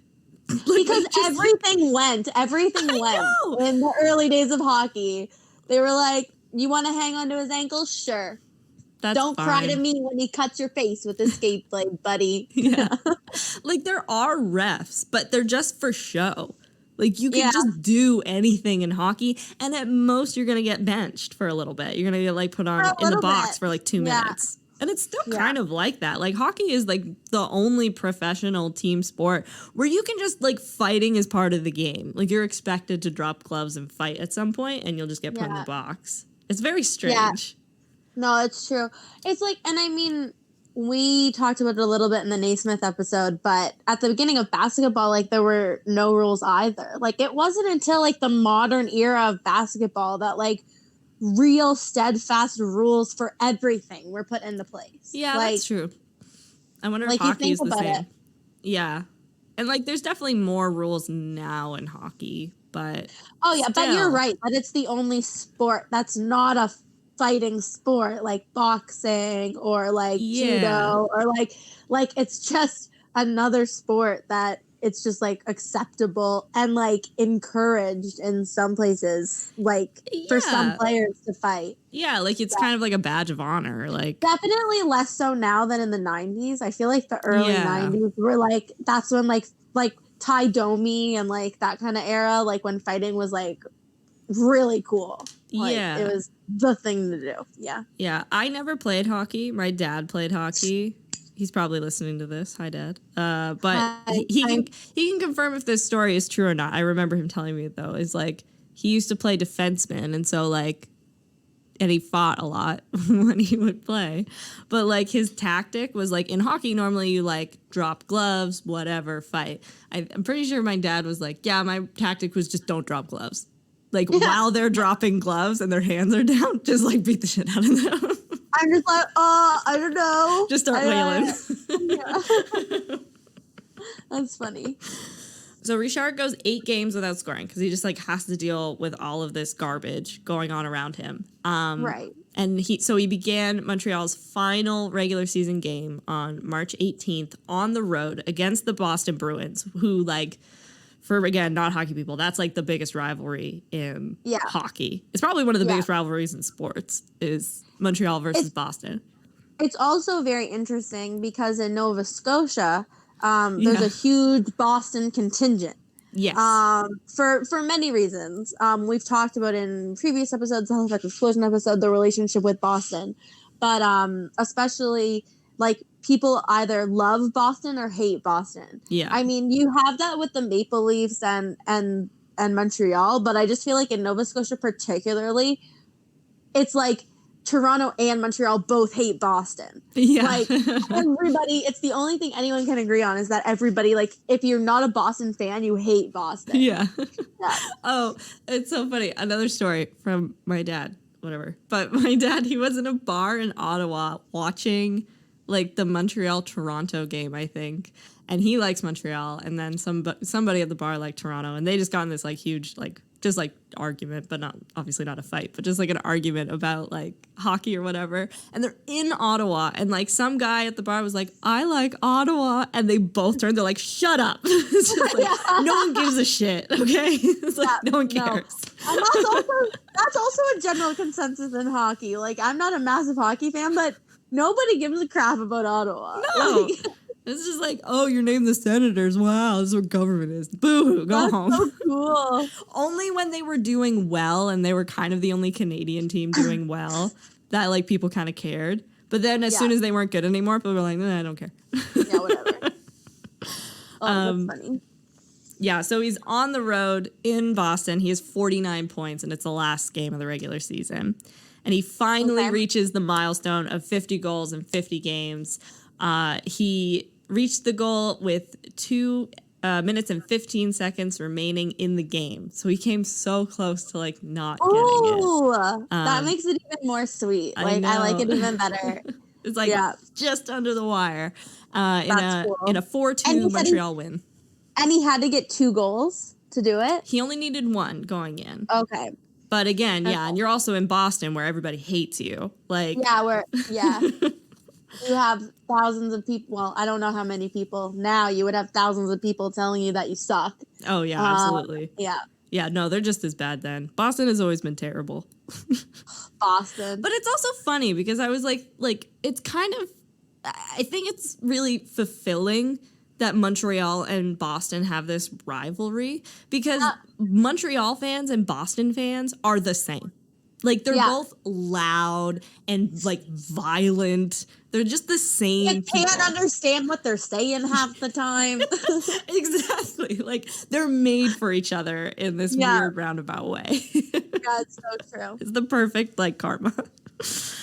Because everything went in the early days of hockey. They were like, you want to hang onto his ankles? Sure. Don't cry to me when he cuts your face with his skate blade, buddy. Yeah. Like, there are refs, but they're just for show. Like, you can just do anything in hockey, and at most, you're going to get benched for a little bit. You're going to get, like, put on in the box for, like, 2 minutes. And it's still kind of like that. Like, hockey is, like, the only professional team sport where you can just, like, fighting is part of the game. Like, you're expected to drop gloves and fight at some point, and you'll just get put in the box. It's very strange. No, it's true. It's like, and I mean, we talked about it a little bit in the Naismith episode, but at the beginning of basketball, like, there were no rules either. Like, it wasn't until, like, the modern era of basketball that, like, real steadfast rules for everything were put into place. Yeah, like, that's true. I wonder if like, hockey is the same. It. Yeah. And, like, there's definitely more rules now in hockey, but oh, yeah, but you're right. But it's the only sport that's not a fighting sport, like boxing or like judo, or like it's just another sport that it's just like acceptable and like encouraged in some places, like for some players to fight. Yeah, like it's kind of like a badge of honor. Like definitely less so now than in the 90s. I feel like the early 90s were like, that's when like Tai Domi and like that kind of era, like when fighting was like really cool. Like, it was the thing to do. Yeah, I never played hockey. My dad played hockey. He's probably listening to this. Hi, Dad. But he can confirm if this story is true or not. I remember him telling me, though, is like he used to play defenseman, and so like, and he fought a lot when he would play. But like his tactic was like in hockey, normally you like drop gloves, whatever, fight. I'm pretty sure my dad was like, yeah, my tactic was just don't drop gloves. Like, while they're dropping gloves and their hands are down, just, like, beat the shit out of them. I'm just like, I don't know. Just start wailing. Yeah. That's funny. So Richard goes 8 games without scoring because he just, like, has to deal with all of this garbage going on around him. Right. And he began Montreal's final regular season game on March 18th on the road against the Boston Bruins, who, like... For, again, not hockey people, that's, like, the biggest rivalry in hockey. It's probably one of the biggest rivalries in sports is Montreal versus Boston. It's also very interesting because in Nova Scotia, there's a huge Boston contingent. Yes. For many reasons. We've talked about in previous episodes, the Halifax Explosion episode, the relationship with Boston. But especially, like, people either love Boston or hate Boston. Yeah. I mean, you have that with the Maple Leafs and Montreal, but I just feel like in Nova Scotia particularly, it's like Toronto and Montreal both hate Boston. Yeah. Like, everybody, it's the only thing anyone can agree on is that everybody, like, if you're not a Boston fan, you hate Boston. Yeah. Oh, it's so funny. Another story from my dad, whatever. But my dad, he was in a bar in Ottawa watching... like the Montreal-Toronto game, I think. And he likes Montreal. And then somebody at the bar liked Toronto. And they just got in this like huge, like, just like argument, but not, obviously not a fight, but just like an argument about like hockey or whatever. And they're in Ottawa. And like some guy at the bar was like, I like Ottawa. And they both turned, they're like, shut up. It's just like, no one gives a shit, okay? It's like, no one cares. No. And that's also a general consensus in hockey. Like, I'm not a massive hockey fan, but nobody gives a crap about Ottawa. No. Like, it's just like, oh, you're named the Senators. Wow, this is what government is. Boo, go home. So cool. Only when they were doing well and they were kind of the only Canadian team doing well that like people kind of cared. But then as soon as they weren't good anymore, people were like, I don't care. Yeah, whatever. That's funny. Yeah, so he's on the road in Boston. He has 49 points, and it's the last game of the regular season. And he finally reaches the milestone of 50 goals in 50 games. He reached the goal with 2 minutes and 15 seconds remaining in the game. So he came so close to, like, not getting it. That makes it even more sweet. Like, I like it even better. It's, like, just under the wire in a 4-2 Montreal win. And he had to get 2 goals to do it? He only needed 1 going in. Okay. But again, and you're also in Boston where everybody hates you. Like, you have thousands of people. Well, I don't know how many people now. You would have thousands of people telling you that you suck. Oh yeah, absolutely. Yeah. No, they're just as bad then. Boston has always been terrible. Boston. But it's also funny because I was like, it's kind of. I think it's really fulfilling that Montreal and Boston have this rivalry because Montreal fans and Boston fans are the same. Like, they're both loud and, like, violent. They're just the same. You can't understand what they're saying half the time. Exactly. Like, they're made for each other in this weird roundabout way. Yeah, it's so true. It's the perfect, like, karma.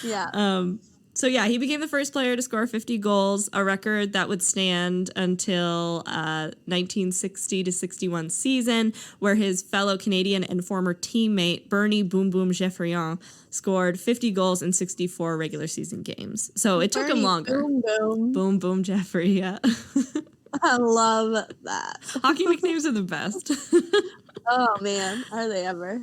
Yeah. So yeah, he became the first player to score 50 goals, a record that would stand until 1960 to 61 season, where his fellow Canadian and former teammate Bernie Boom Boom Geoffrion scored 50 goals in 64 regular season games. So it took him longer. Boom Boom. Boom Boom Jeffrey, yeah. I love that. Hockey nicknames are the best. Oh man, are they ever?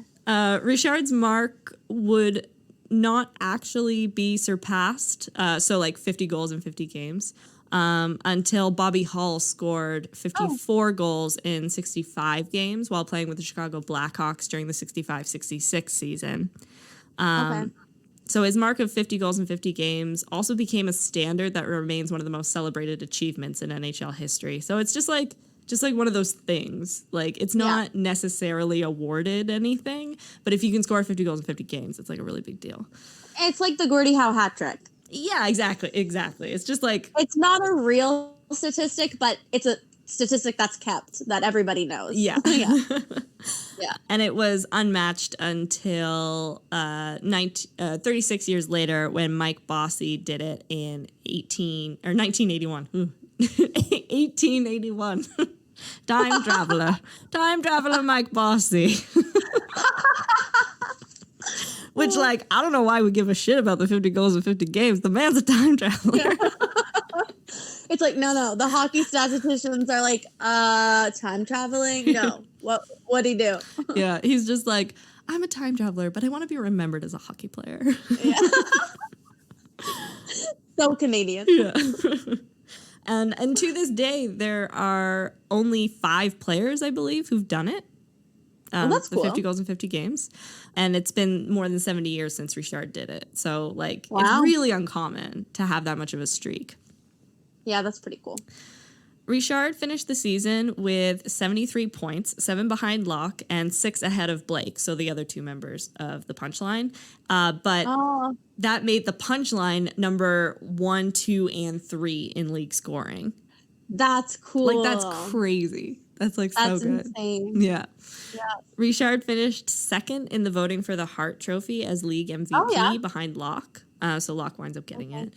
Richard's mark would not actually be surpassed, so like 50 goals in 50 games, until Bobby Hull scored 54 goals in 65 games while playing with the Chicago Blackhawks during the 65-66 season. Okay. So his mark of 50 goals in 50 games also became a standard that remains one of the most celebrated achievements in NHL history. So it's just like one of those things. Like, it's not necessarily awarded anything, but if you can score 50 goals in 50 games, it's like a really big deal. It's like the Gordie Howe hat trick. Yeah, exactly. It's just like... It's not a real statistic, but it's a statistic that's kept, that everybody knows. Yeah. Yeah. And it was unmatched until 36 years later when Mike Bossy did it in 1981. 1881. Time traveler Mike Bossy. Which, like, I don't know why we give a shit about the 50 goals in 50 games. The man's a time traveler. It's like, no. The hockey statisticians are like, time traveling? No. What'd he do? Yeah, he's just like, I'm a time traveler, but I want to be remembered as a hockey player. Yeah. So Canadian. Yeah. And to this day, there are only 5 players, I believe, who've done it. That's cool. 50 goals in 50 games. And it's been more than 70 years since Richard did it. So, like, wow. It's really uncommon to have that much of a streak. Yeah, that's pretty cool. Rashard finished the season with 73 points, 7 behind Locke, and 6 ahead of Blake, so the other 2 members of the Punchline. But that made the Punchline number 1, 2, and 3 in league scoring. That's cool. Like, that's crazy. That's so good. That's insane. Yeah. Yeah. Richard finished second in the voting for the Hart Trophy as league MVP behind Locke. So Locke winds up getting it.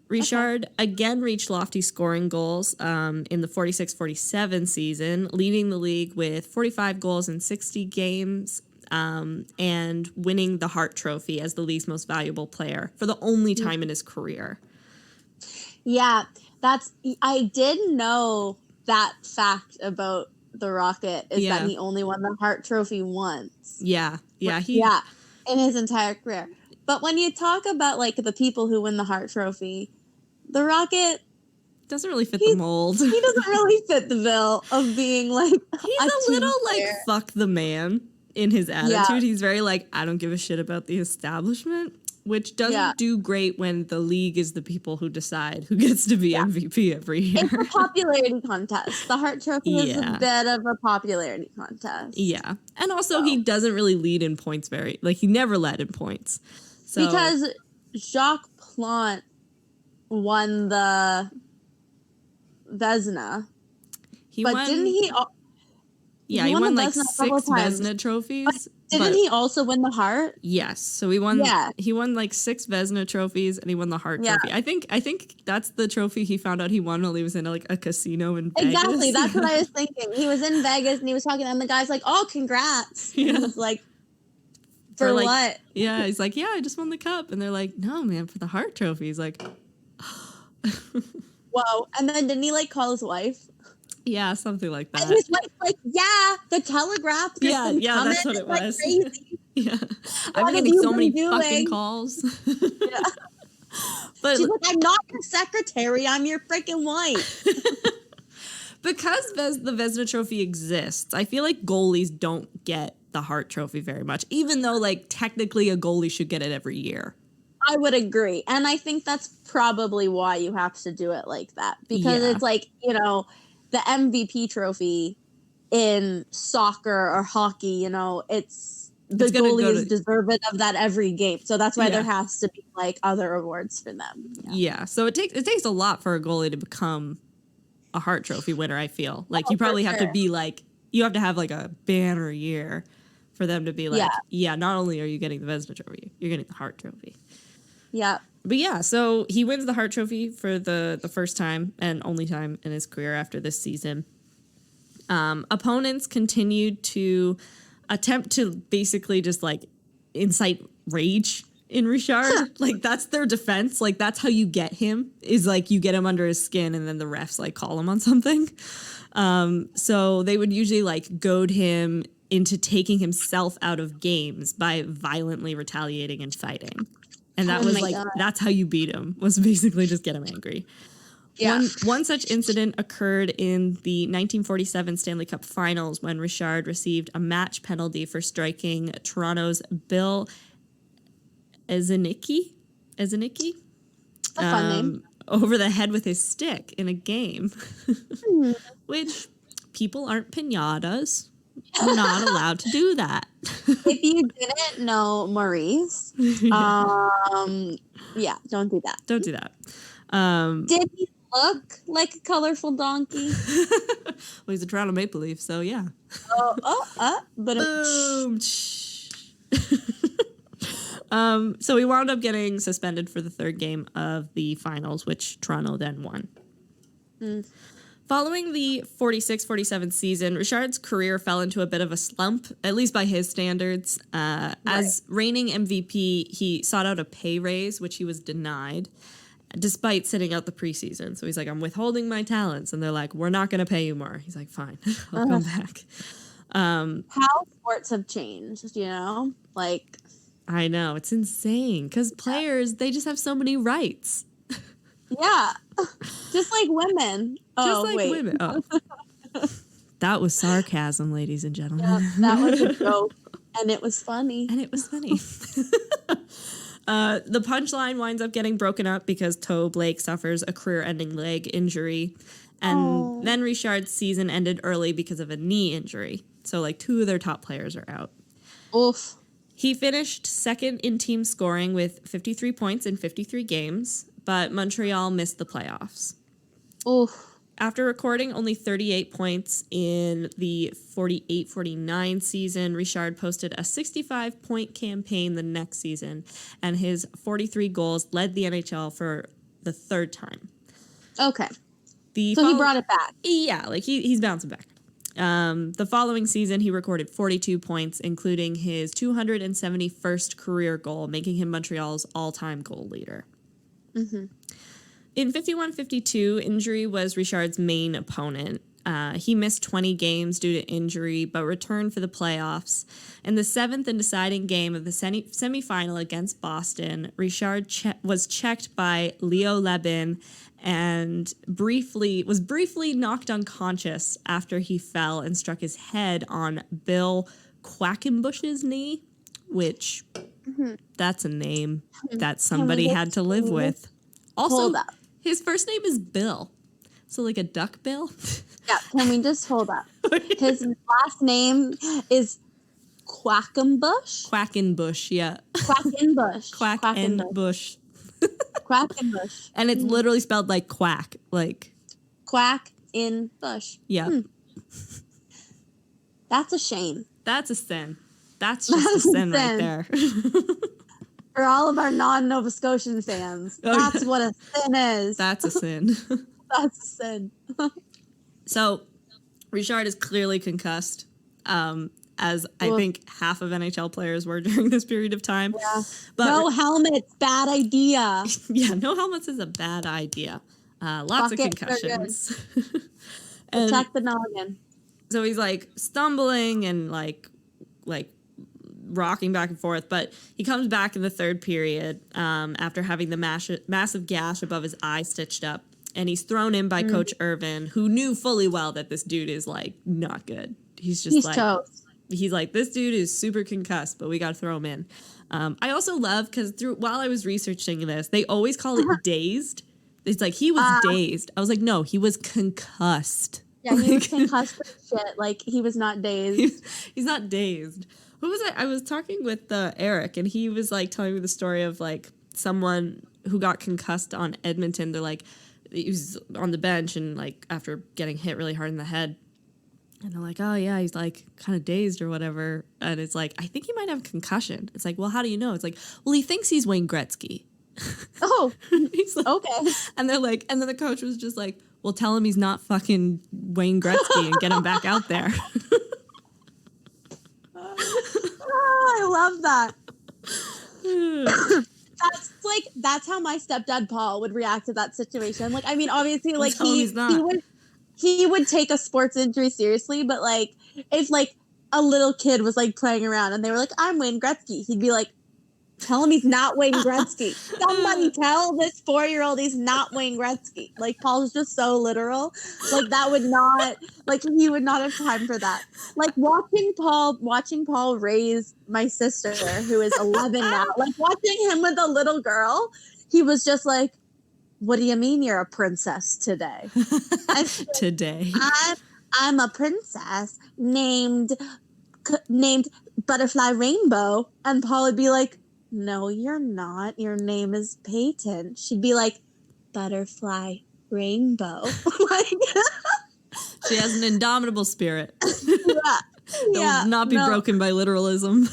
Rashard again reached lofty scoring goals in the 46-47 season, leading the league with 45 goals in 60 games and winning the Hart Trophy as the league's most valuable player for the only time in his career. Yeah, I did know that fact about the Rocket is that he only won the Hart Trophy once. Yeah, in his entire career. But when you talk about, like, the people who win the Hart Trophy, the Rocket doesn't really fit the mold. He doesn't really fit the bill of being, like, he's a little player. Like, fuck the man in his attitude. Yeah. He's very like, I don't give a shit about the establishment, which doesn't do great when the league is the people who decide who gets to be MVP every year. It's a popularity contest. The Hart Trophy is a bit of a popularity contest. Yeah. And also he doesn't really lead in points he never led in points. So, because Jacques Plante won the Vezina. He won like 6 Vezina trophies. Didn't he also win the Hart? Yes. So he won like 6 Vezina trophies and he won the Hart Trophy. I think that's the trophy he found out he won while he was in like a casino in Vegas. Exactly. That's what I was thinking. He was in Vegas and he was talking and the guy's like, "Oh, congrats." And he's like, For like, what? Yeah, he's like, I just won the cup. And they're like, no, man, for the Hart Trophy. He's like, whoa. And then didn't he, like, call his wife? Yeah, something like that. And his wife's like, the Telegraph. Yeah, that's what it was. Like crazy. Yeah. I'm getting so many fucking calls. Yeah. But she's like, I'm not your secretary. I'm your freaking wife. Because the Vezina Trophy exists, I feel like goalies don't get the Hart Trophy very much, even though, like, technically a goalie should get it every year. I would agree. And I think that's probably why you have to do it like that. Because it's like, the MVP trophy in soccer or hockey, it's the goalie is deserving of that every game. So that's why there has to be, like, other awards for them. Yeah. So it takes a lot for a goalie to become a Hart Trophy winner, I feel. Like, you probably have to be, like, you have to have, like, a banner year for them to be like, not only are you getting the Vezina Trophy, you're getting the Hart Trophy. Yeah. But yeah, so he wins the Hart Trophy for the first time and only time in his career after this season. Opponents continued to attempt to basically just like incite rage in Rashard. Like that's their defense. Like that's how you get him, is like you get him under his skin and then the refs like call him on something. So they would usually like goad him into taking himself out of games by violently retaliating and fighting. And that was like, God. That's how you beat him, was basically just get him angry. Yeah. One such incident occurred in the 1947 Stanley Cup Finals when Rashard received a match penalty for striking Toronto's Bill Ezenicki? A fun name. Over the head with his stick in a game, which people aren't piñatas. You're not allowed to do that. If you didn't know Maurice, yeah, don't do that. Don't do that. Did he look like a colorful donkey? Well, he's a Toronto Maple Leaf, so yeah. But boom. So he wound up getting suspended for the third game of the finals, which Toronto then won. Following the 46-47 season, Richard's career fell into a bit of a slump, at least by his standards. As reigning MVP, he sought out a pay raise, which he was denied, despite sitting out the preseason. So he's like, I'm withholding my talents. And they're like, we're not going to pay you more. He's like, fine, I'll come back. How sports have changed, you know? Like, I know, it's insane. Because players, they just have so many rights. Yeah, just like women. Women. Oh. That was sarcasm, ladies and gentlemen. Yeah, that was a joke, and it was funny. The punchline winds up getting broken up because Toe Blake suffers a career-ending leg injury, and then Richard's season ended early because of a knee injury. So, like, two of their top players are out. Oof. He finished second in team scoring with 53 points in 53 games. But Montreal missed the playoffs. Oof. After recording only 38 points in the 48-49 season, Richard posted a 65-point campaign the next season, and his 43 goals led the NHL for the third time. Okay. So he brought it back. Yeah, like he's bouncing back. The following season, he recorded 42 points, including his 271st career goal, making him Montreal's all-time goal leader. Mm-hmm. In 51-52, injury was Richard's main opponent. He missed 20 games due to injury, but returned for the playoffs. In the seventh and deciding game of the semifinal against Boston, Richard was checked by Leo Lebin and was briefly knocked unconscious after he fell and struck his head on Bill Quackenbush's knee, which... That's a name that somebody had to live with. Also, his first name is Bill. So like a duck bill? Yeah, can we just hold up? His last name is Quackenbush? Quackenbush, yeah. Quackenbush. Quackenbush. Quackenbush. And it's literally spelled like quack. Like quack in bush. Yeah. That's a shame. That's a sin. That's just a sin right there. For all of our non-Nova Scotian fans, that's what a sin is. That's a sin. That's a sin. So, Richard is clearly concussed, as I think half of NHL players were during this period of time. Yeah. But no helmets, bad idea. Yeah, no helmets is a bad idea. Lots of concussions. Protect the noggin. So he's like stumbling and like rocking back and forth, but he comes back in the third period after having the massive gash above his eye stitched up, and he's thrown in by Coach Irvin, who knew fully well that this dude is like not good. He's like toast. He's like, this dude is super concussed, but we got to throw him in. I also love because while I was researching this, they always call it dazed. It's like he was dazed. I was like, no, he was concussed. Yeah, he was concussed for shit. Like he was not dazed. He's not dazed. Who was I was talking with Eric, and he was like telling me the story of like someone who got concussed on Edmonton. They're like, he was on the bench and like after getting hit really hard in the head, and they're like, oh yeah, he's like kind of dazed or whatever. And it's like, I think he might have a concussion. It's like, well, how do you know? It's like, well, he thinks he's Wayne Gretzky. Oh, He's like, okay. And they're like, and then the coach was just like, well, tell him he's not fucking Wayne Gretzky and get him back out there. I love that. That's how my stepdad Paul would react to that situation. Like, I mean, obviously, like he would take a sports injury seriously, but like if like a little kid was like playing around and they were like, I'm Wayne Gretzky, he'd be like, tell him he's not Wayne Gretzky. Somebody tell this 4-year-old he's not Wayne Gretzky. Like, Paul's just so literal. Like, that would not, like, he would not have time for that. Like, watching Paul raise my sister, who is 11 now, like, watching him with a little girl, he was just like, what do you mean you're a princess today? Today. I'm a princess named Butterfly Rainbow. And Paul would be like, no, you're not. Your name is Peyton. She'd be like, Butterfly Rainbow. Like, she has an indomitable spirit. Yeah. Will not be broken by literalism.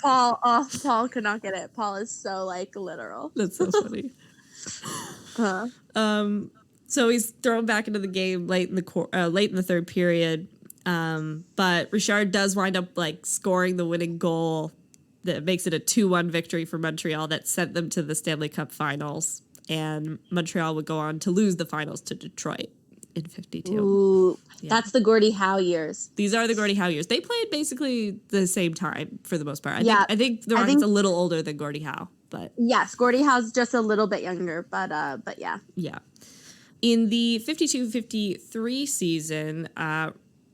Paul could not get it. Paul is so like literal. That's so funny. So he's thrown back into the game late in the third period. But Richard does wind up like scoring the winning goal that makes it a 2-1 victory for Montreal that sent them to the Stanley Cup Finals. And Montreal would go on to lose the finals to Detroit in 52. Ooh, yeah. That's the Gordie Howe years. These are the Gordie Howe years. They played basically the same time for the most part. I think the Rockets a little older than Gordie Howe, but yes, Gordie Howe's just a little bit younger, but yeah. Yeah. In the 52-53 season,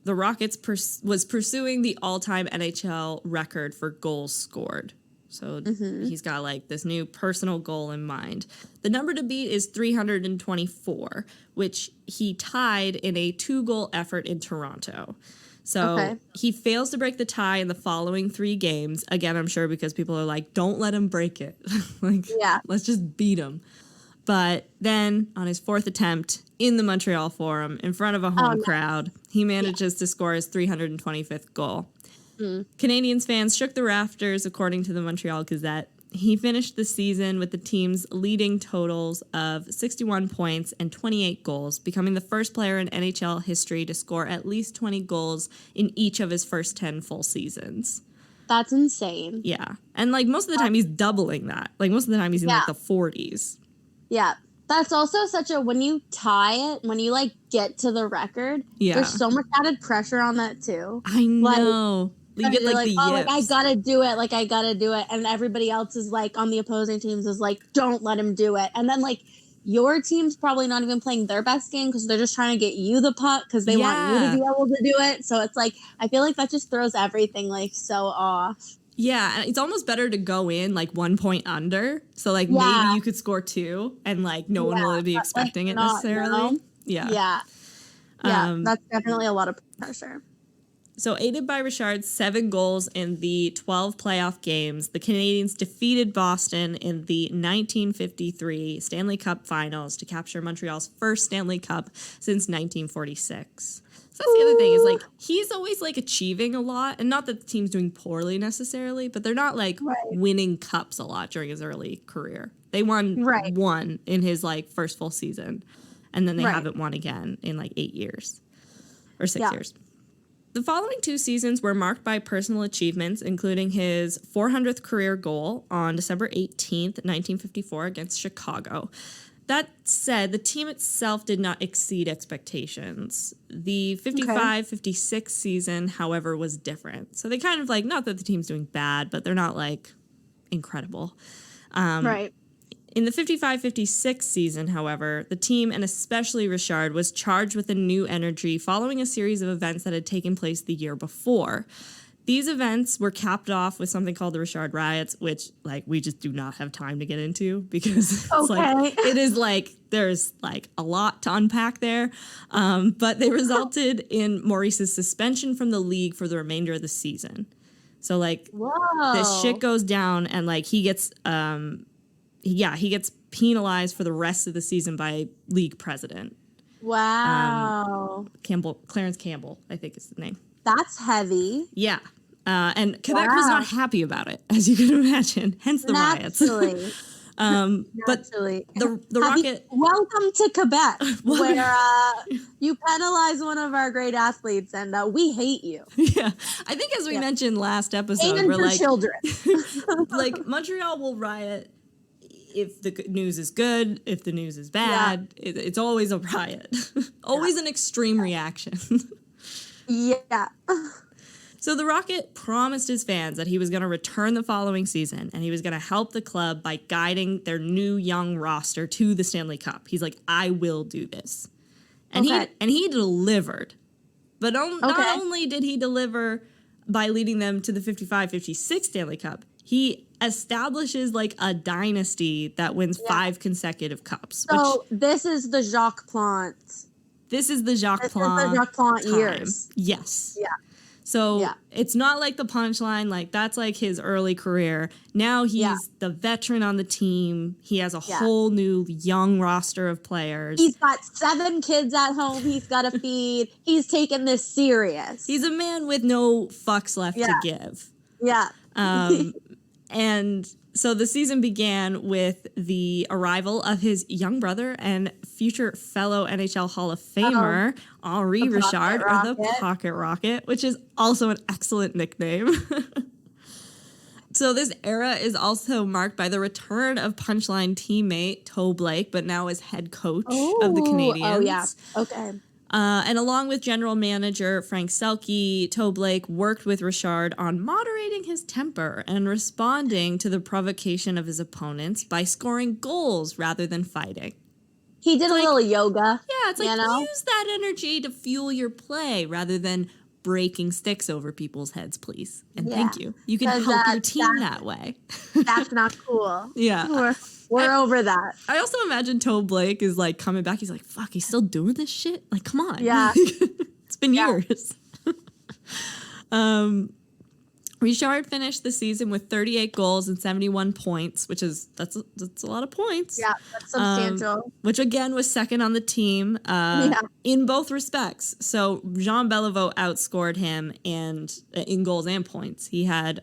the Rockets was pursuing the all-time NHL record for goals scored. So he's got like this new personal goal in mind. The number to beat is 324, which he tied in a 2-goal effort in Toronto. So he fails to break the tie in the following 3 games. Again, I'm sure because people are like, don't let him break it. Let's just beat him. But then on his 4th attempt in the Montreal Forum in front of a home crowd, he manages to score his 325th goal. Canadiens fans shook the rafters, according to the Montreal Gazette. He finished the season with the team's leading totals of 61 points and 28 goals, becoming the first player in NHL history to score at least 20 goals in each of his first 10 full seasons. That's insane. Yeah. And like most of the time he's doubling that. Like most of the time he's in like the 40s. Yeah. That's also when you tie it, when you like get to the record, there's so much added pressure on that too. I know. You get like the yips. Like I gotta do it. And everybody else is like on the opposing teams is like, don't let him do it. And then like your team's probably not even playing their best game because they're just trying to get you the puck because they want you to be able to do it. So it's like, I feel like that just throws everything like so off. Yeah, and it's almost better to go in like 1 point under. So like maybe you could score 2 and like no one will be expecting it necessarily. No. Yeah, that's definitely a lot of pressure. So aided by Richard's 7 goals in the 12 playoff games, the Canadiens defeated Boston in the 1953 Stanley Cup Finals to capture Montreal's first Stanley Cup since 1946. So that's the other thing is like he's always like achieving a lot, and not that the team's doing poorly necessarily, but they're not like winning cups a lot during his early career. They won one in his like first full season, and then they haven't won again in like 8 years or 6 years. The following 2 seasons were marked by personal achievements, including his 400th career goal on December 18th, 1954 against Chicago. That said, the team itself did not exceed expectations. The 55-56 season, however, was different. So they kind of like, not that the team's doing bad, but they're not like incredible. In the 55-56 season, however, the team, and especially Rashard, was charged with a new energy following a series of events that had taken place the year before. These events were capped off with something called the Rashard Riots, which, like, we just do not have time to get into because it's like, it is like, there's like a lot to unpack there. But they resulted in Maurice's suspension from the league for the remainder of the season. So like, this shit goes down and like he gets, he gets penalized for the rest of the season by league president. Wow. Clarence Campbell, I think is the name. That's heavy. Yeah. And Quebec was not happy about it, as you can imagine, hence the riots. But the Rocket. Welcome to Quebec, where you penalize one of our great athletes, and we hate you. Yeah, I think as we mentioned last episode, we're like children. Like Montreal will riot if the news is good, if the news is bad. It's always a riot, always an extreme reaction. Yeah. So the Rocket promised his fans that he was going to return the following season, and he was going to help the club by guiding their new young roster to the Stanley Cup. He's like, I will do this. And he delivered. But not only did he deliver by leading them to the 55-56 Stanley Cup, he establishes like a dynasty that wins 5 consecutive cups. So this is the Jacques Plante. This is the Jacques Plante years. Yes. Yeah. So it's not like the Punchline, like that's like his early career. Now he's the veteran on the team. He has a whole new young roster of players. He's got 7 kids at home he's got to feed. He's taking this serious. He's a man with no fucks left to give. Yeah. And so the season began with the arrival of his young brother and future fellow NHL Hall of Famer, Henri Richard, or the Pocket Rocket, which is also an excellent nickname. So this era is also marked by the return of Punchline teammate Toe Blake, but now as head coach of the Canadiens. Oh, yeah. Okay. And along with general manager Frank Selke, Toe Blake worked with Rashard on moderating his temper and responding to the provocation of his opponents by scoring goals rather than fighting. He did a little yoga. Yeah, it's like use that energy to fuel your play rather than breaking sticks over people's heads, please. And thank you. You can help your team that way. That's not cool. Yeah. We're over that. I also imagine Toe Blake is like coming back. He's like, fuck, he's still doing this shit? Like, come on. Yeah. It's been years. Richard finished the season with 38 goals and 71 points, which is that's a lot of points. Yeah, that's substantial. Which again was second on the team in both respects. So Jean Beliveau outscored him and in goals and points. He had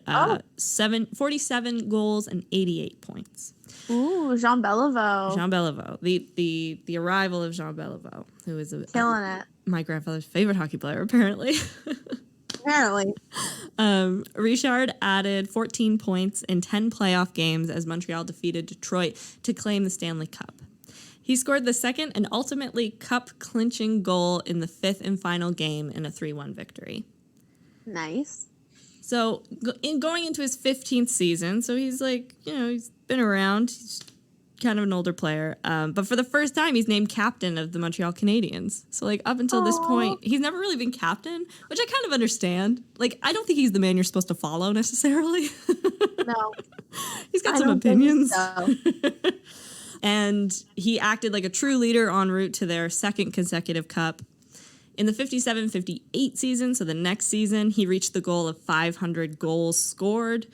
47 goals and 88 points. Ooh, Jean Beliveau. Jean Beliveau, the arrival of Jean Beliveau, who is killing it. My grandfather's favorite hockey player, apparently. Apparently. Richard added 14 points in 10 playoff games as Montreal defeated Detroit to claim the Stanley Cup. He scored the second and ultimately cup-clinching goal in the 5th and final game in a 3-1 victory. Nice. So going into his 15th season, so he's like, he's been around. He's kind of an older player. But for the first time, he's named captain of the Montreal Canadiens. So, like, up until this point, he's never really been captain, which I kind of understand. Like, I don't think he's the man you're supposed to follow necessarily. No. He's got some opinions. So. And he acted like a true leader en route to their second consecutive cup. In the 57-58 season, so the next season, he reached the goal of 500 goals scored.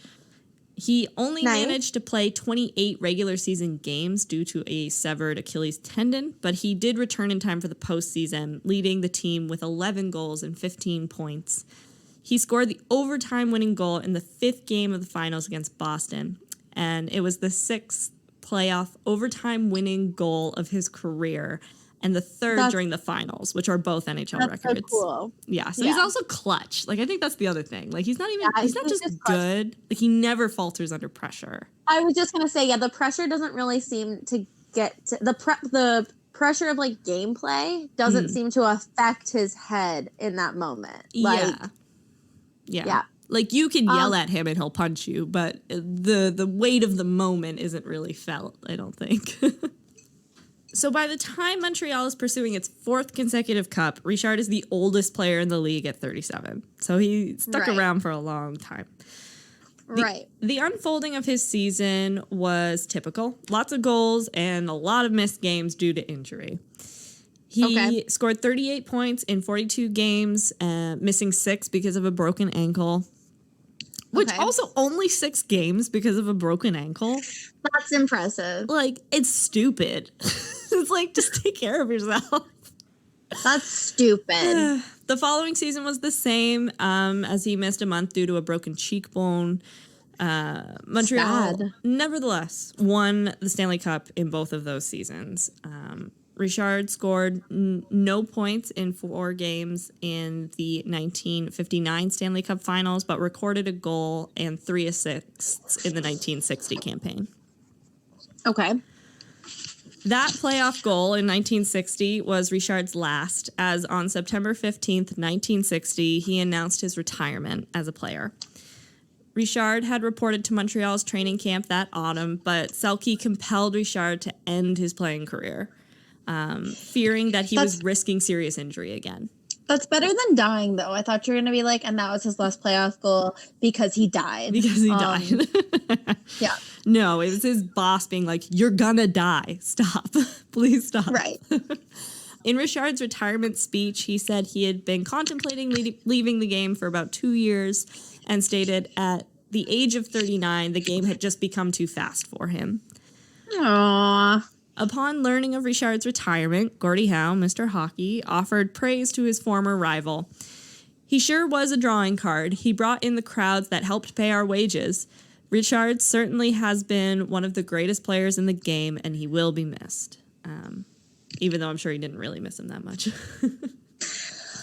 He only managed to play 28 regular season games due to a severed Achilles tendon, but he did return in time for the postseason, leading the team with 11 goals and 15 points. He scored the overtime winning goal in the 5th game of the finals against Boston, and it was the 6th playoff overtime winning goal of his career, and the 3rd during the finals, which are both NHL records. That's so cool. Yeah, so he's also clutch. Like, I think that's the other thing. Like, he's not just good. Like, he never falters under pressure. I was just going to say, the pressure doesn't really seem to get to the pressure of, like, gameplay doesn't seem to affect his head in that moment. Like, yeah. Like, you can yell at him and he'll punch you, but the weight of the moment isn't really felt, I don't think. So by the time Montreal is pursuing its 4th consecutive cup, Richard is the oldest player in the league at 37. So he stuck around for a long time. The unfolding of his season was typical. Lots of goals and a lot of missed games due to injury. He scored 38 points in 42 games, missing 6 because of a broken ankle. Which also only 6 games because of a broken ankle. That's impressive. Like, it's stupid. It's like, just take care of yourself. That's stupid. The following season was the same, as he missed a month due to a broken cheekbone. Montreal, Sad. nevertheless, won the Stanley Cup in both of those seasons. Richard scored no points in 4 games in the 1959 Stanley Cup Finals, but recorded a goal and 3 assists in the 1960 campaign. Okay. That playoff goal in 1960 was Richard's last, as on September 15th, 1960, he announced his retirement as a player. Richard had reported to Montreal's training camp that autumn, but Selke compelled Richard to end his playing career, fearing that he was risking serious injury again. That's better than dying, though. I thought you were going to be like, and that was his last playoff goal because he died. Because he died. Yeah. No, it was his boss being like, you're gonna die. Stop. Please stop. Right. In Richard's retirement speech, he said he had been contemplating leaving the game for about 2 years and stated at the age of 39, the game had just become too fast for him. Aww. Upon learning of Richard's retirement, Gordie Howe, Mr. Hockey, offered praise to his former rival. He sure was a drawing card. He brought in the crowds that helped pay our wages. Richard certainly has been one of the greatest players in the game, and he will be missed. Even though I'm sure he didn't really miss him that much.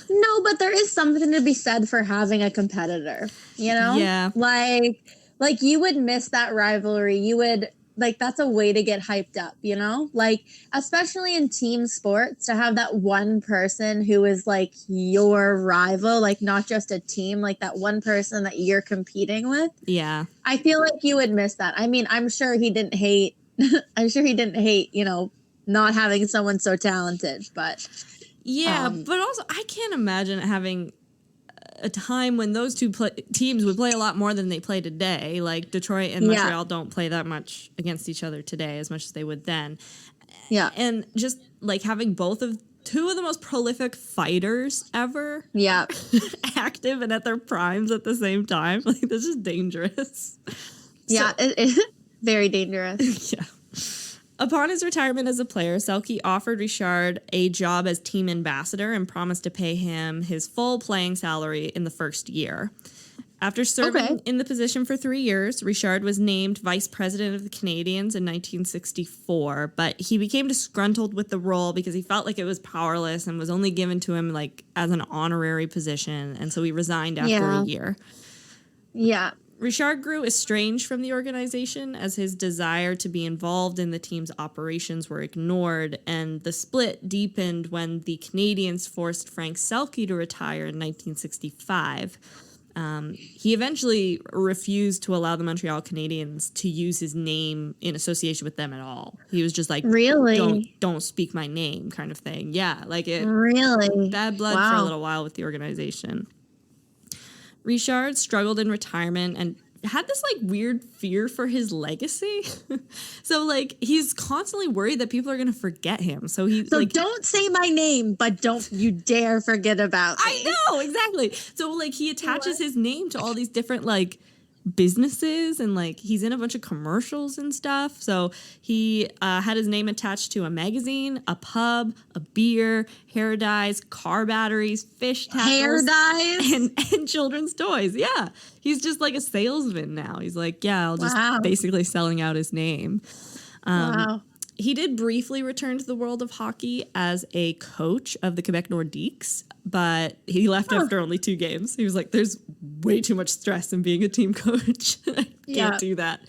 No, but there is something to be said for having a competitor, you know? Yeah. Like you would miss that rivalry. You would, like, that's a way to get hyped up, you know? Like, especially in team sports, to have that one person who is, like, your rival, like, not just a team, like that one person that you're competing with. Yeah. I feel like you would miss that. I mean, I'm sure he didn't hate, you know, not having someone so talented, but... Yeah, but also I can't imagine having a time when those two teams would play a lot more than they play today. Like Detroit and Montreal don't play that much against each other today as much as they would then. Yeah. And just like having two of the most prolific fighters ever. Yeah. active and at their primes at the same time. Like this is dangerous. Yeah, it is very dangerous. Yeah. Upon his retirement as a player, Selke offered Richard a job as team ambassador and promised to pay him his full playing salary in the first year. After serving in the position for 3 years, Richard was named vice president of the Canadiens in 1964, but he became disgruntled with the role because he felt like it was powerless and was only given to him like as an honorary position, and so he resigned after a year. Yeah. Richard grew estranged from the organization as his desire to be involved in the team's operations were ignored, and the split deepened when the Canadiens forced Frank Selke to retire in 1965. He eventually refused to allow the Montreal Canadiens to use his name in association with them at all. He was just like, really? Don't speak my name kind of thing. Yeah, like it. Really? Bad blood for a little while with the organization. Richard struggled in retirement and had this like weird fear for his legacy. So like he's constantly worried that people are going to forget him. So don't say my name, but don't you dare forget about me. I know, exactly. So like he attaches his name to all these different like businesses, and like he's in a bunch of commercials and stuff. So he had his name attached to a magazine, a pub, a beer, hair dyes, car batteries, fish tackles, hair dyes, and children's toys. Yeah, he's just like a salesman now. He's like, I'll just basically selling out his name. Wow. He did briefly return to the world of hockey as a coach of the Quebec Nordiques, but he left after only 2 games. He was like, there's way too much stress in being a team coach. I can't do that.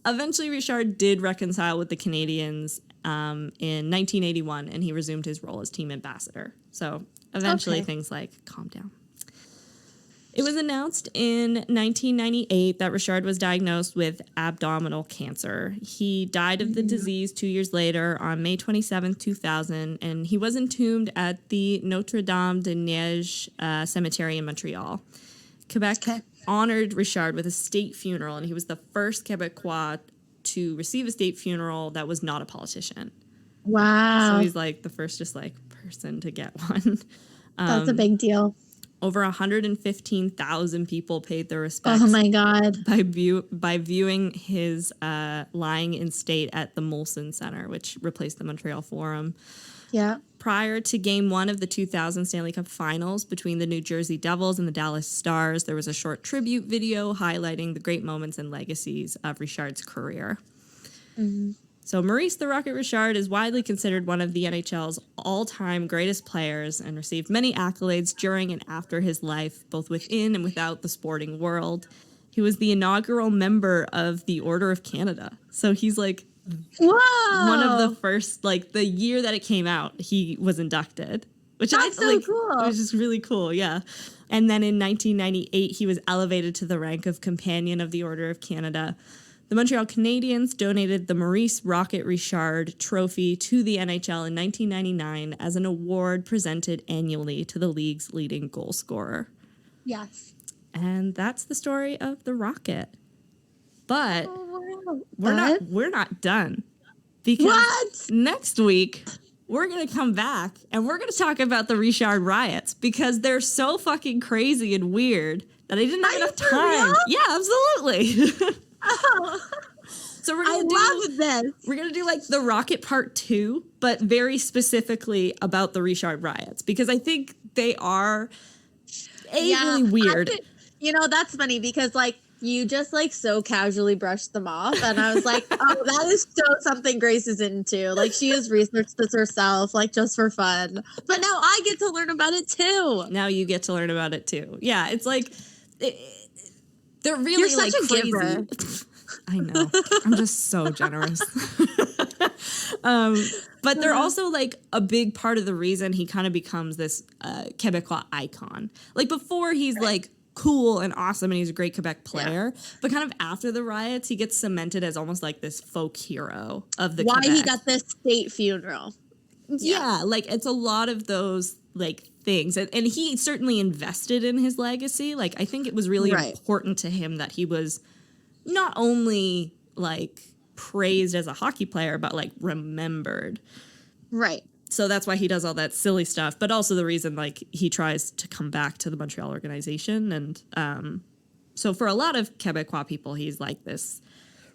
Eventually, Richard did reconcile with the Canadiens in 1981, and he resumed his role as team ambassador. So eventually things like calm down. It was announced in 1998 that Rashard was diagnosed with abdominal cancer. He died of the disease 2 years later on May 27, 2000, and he was entombed at the Notre-Dame-de-Neige cemetery in Montreal. Quebec honored Rashard with a state funeral, and he was the first Quebecois to receive a state funeral that was not a politician. Wow. So he's like the first just like person to get one. That's a big deal. Over 115,000 people paid their respects. Oh my God! By viewing his lying in state at the Molson Center, which replaced the Montreal Forum. Yeah. Prior to Game 1 of the 2000 Stanley Cup Finals between the New Jersey Devils and the Dallas Stars, there was a short tribute video highlighting the great moments and legacies of Richard's career. Mm-hmm. So Maurice the Rocket Richard is widely considered one of the NHL's all-time greatest players and received many accolades during and after his life, both within and without the sporting world. He was the inaugural member of the Order of Canada. So he's like... Whoa! One of the first, like, the year that it came out, he was inducted. Which That's so cool. Which is really cool, yeah. And then in 1998, he was elevated to the rank of Companion of the Order of Canada. The Montreal Canadiens donated the Maurice Rocket Richard Trophy to the NHL in 1999 as an award presented annually to the league's leading goal scorer. Yes. And that's the story of the Rocket. But... Wow. We're not done. Because next week we're going to come back and we're going to talk about the Rashard Riots because they're so fucking crazy and weird that I didn't have enough time. Real? Yeah, absolutely. Oh. So we're gonna this. We're going to do like the Rocket Part 2, but very specifically about the Rashard Riots because I think they are really weird. That's funny because like you just like so casually brushed them off and I was like, oh, that is so something Grace is into. Like she has researched this herself, like just for fun. But now I get to learn about it too. Now you get to learn about it too. Yeah, it's like they're really You're such like a crazy. giver. I know. I'm just so generous. But they're also like a big part of the reason he kind of becomes this Quebecois icon. Like before he's like cool and awesome and he's a great Quebec player, but kind of after the riots he gets cemented as almost like this folk hero of the Quebec. he got this state funeral. Yeah, like it's a lot of those like things and he certainly invested in his legacy. Like I think it was really important to him that he was not only like praised as a hockey player but like remembered. Right. So that's why he does all that silly stuff, but also the reason like he tries to come back to the Montreal organization. And so for a lot of Quebecois people, he's like this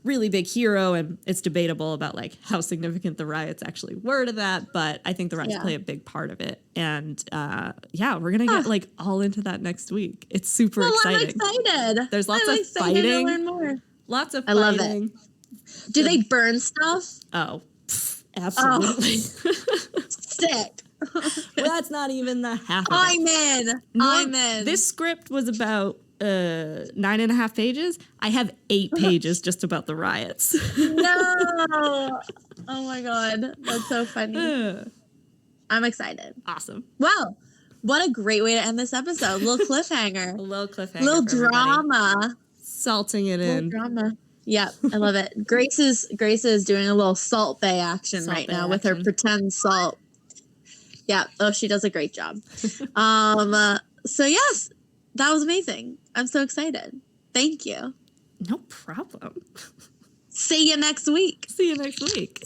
really big hero, and it's debatable about like how significant the riots actually were to that. But I think the riots play a big part of it. And we're going to get like all into that next week. It's super exciting. I'm excited. There's lots of fighting. To learn more. Lots of fighting. I love it. Do they burn stuff? Oh, absolutely. Sick. Well, that's not even the half of I'm it. in. I'm in. This script was about 9.5 pages. I have 8 pages just about the riots. No. Oh my God. That's so funny. I'm excited. Awesome. Wow. What a great way to end this episode. A little cliffhanger. A little cliffhanger. Little drama. Salting it in. Drama. Yeah, I love it. Grace is doing a little Salt Bay action right now with her pretend salt. Yeah. Oh, she does a great job. So yes, that was amazing. I'm so excited. Thank you. No problem. See you next week. See you next week.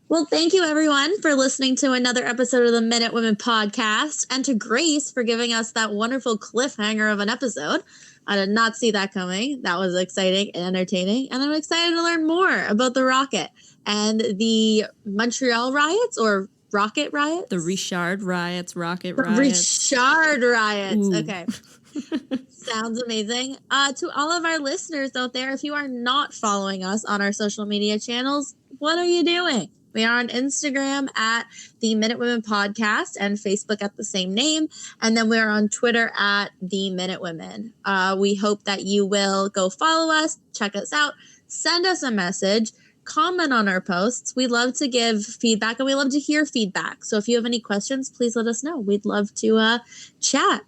Well, thank you everyone for listening to another episode of the Minute Women podcast, and to Grace for giving us that wonderful cliffhanger of an episode. I did not see that coming. That was exciting and entertaining. And I'm excited to learn more about the Rocket and the Montreal riots or Rocket riots. The Rashard Riots, Rocket the Riots. Rashard Riots. Ooh. Okay. Sounds amazing. To all of our listeners out there, if you are not following us on our social media channels, what are you doing? We are on Instagram at the Minute Women Podcast and Facebook at the same name. And then we're on Twitter at the Minute Women. We hope that you will go follow us, check us out, send us a message, comment on our posts. We love to give feedback and we love to hear feedback. So if you have any questions, please let us know. We'd love to chat.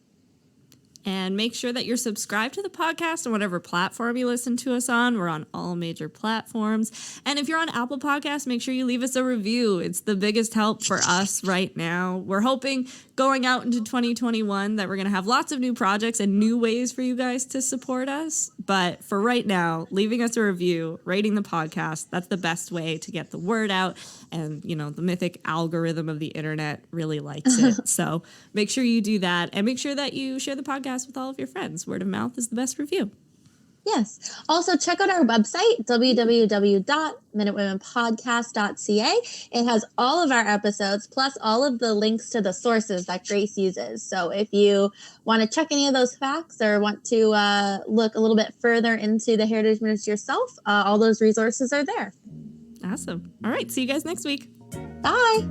And make sure that you're subscribed to the podcast on whatever platform you listen to us on. We're on all major platforms. And if you're on Apple Podcasts, make sure you leave us a review. It's the biggest help for us right now. We're hoping going out into 2021 that we're going to have lots of new projects and new ways for you guys to support us. But for right now, leaving us a review, rating the podcast, that's the best way to get the word out. And, you know, the mythic algorithm of the internet really likes it. So make sure you do that, and make sure that you share the podcast with all of your friends. Word of mouth is the best review. Yes. Also, check out our website, www.minutewomenpodcast.ca. It has all of our episodes, plus all of the links to the sources that Grace uses. So if you want to check any of those facts or want to look a little bit further into the Heritage Ministry yourself, all those resources are there. Awesome. All right. See you guys next week. Bye.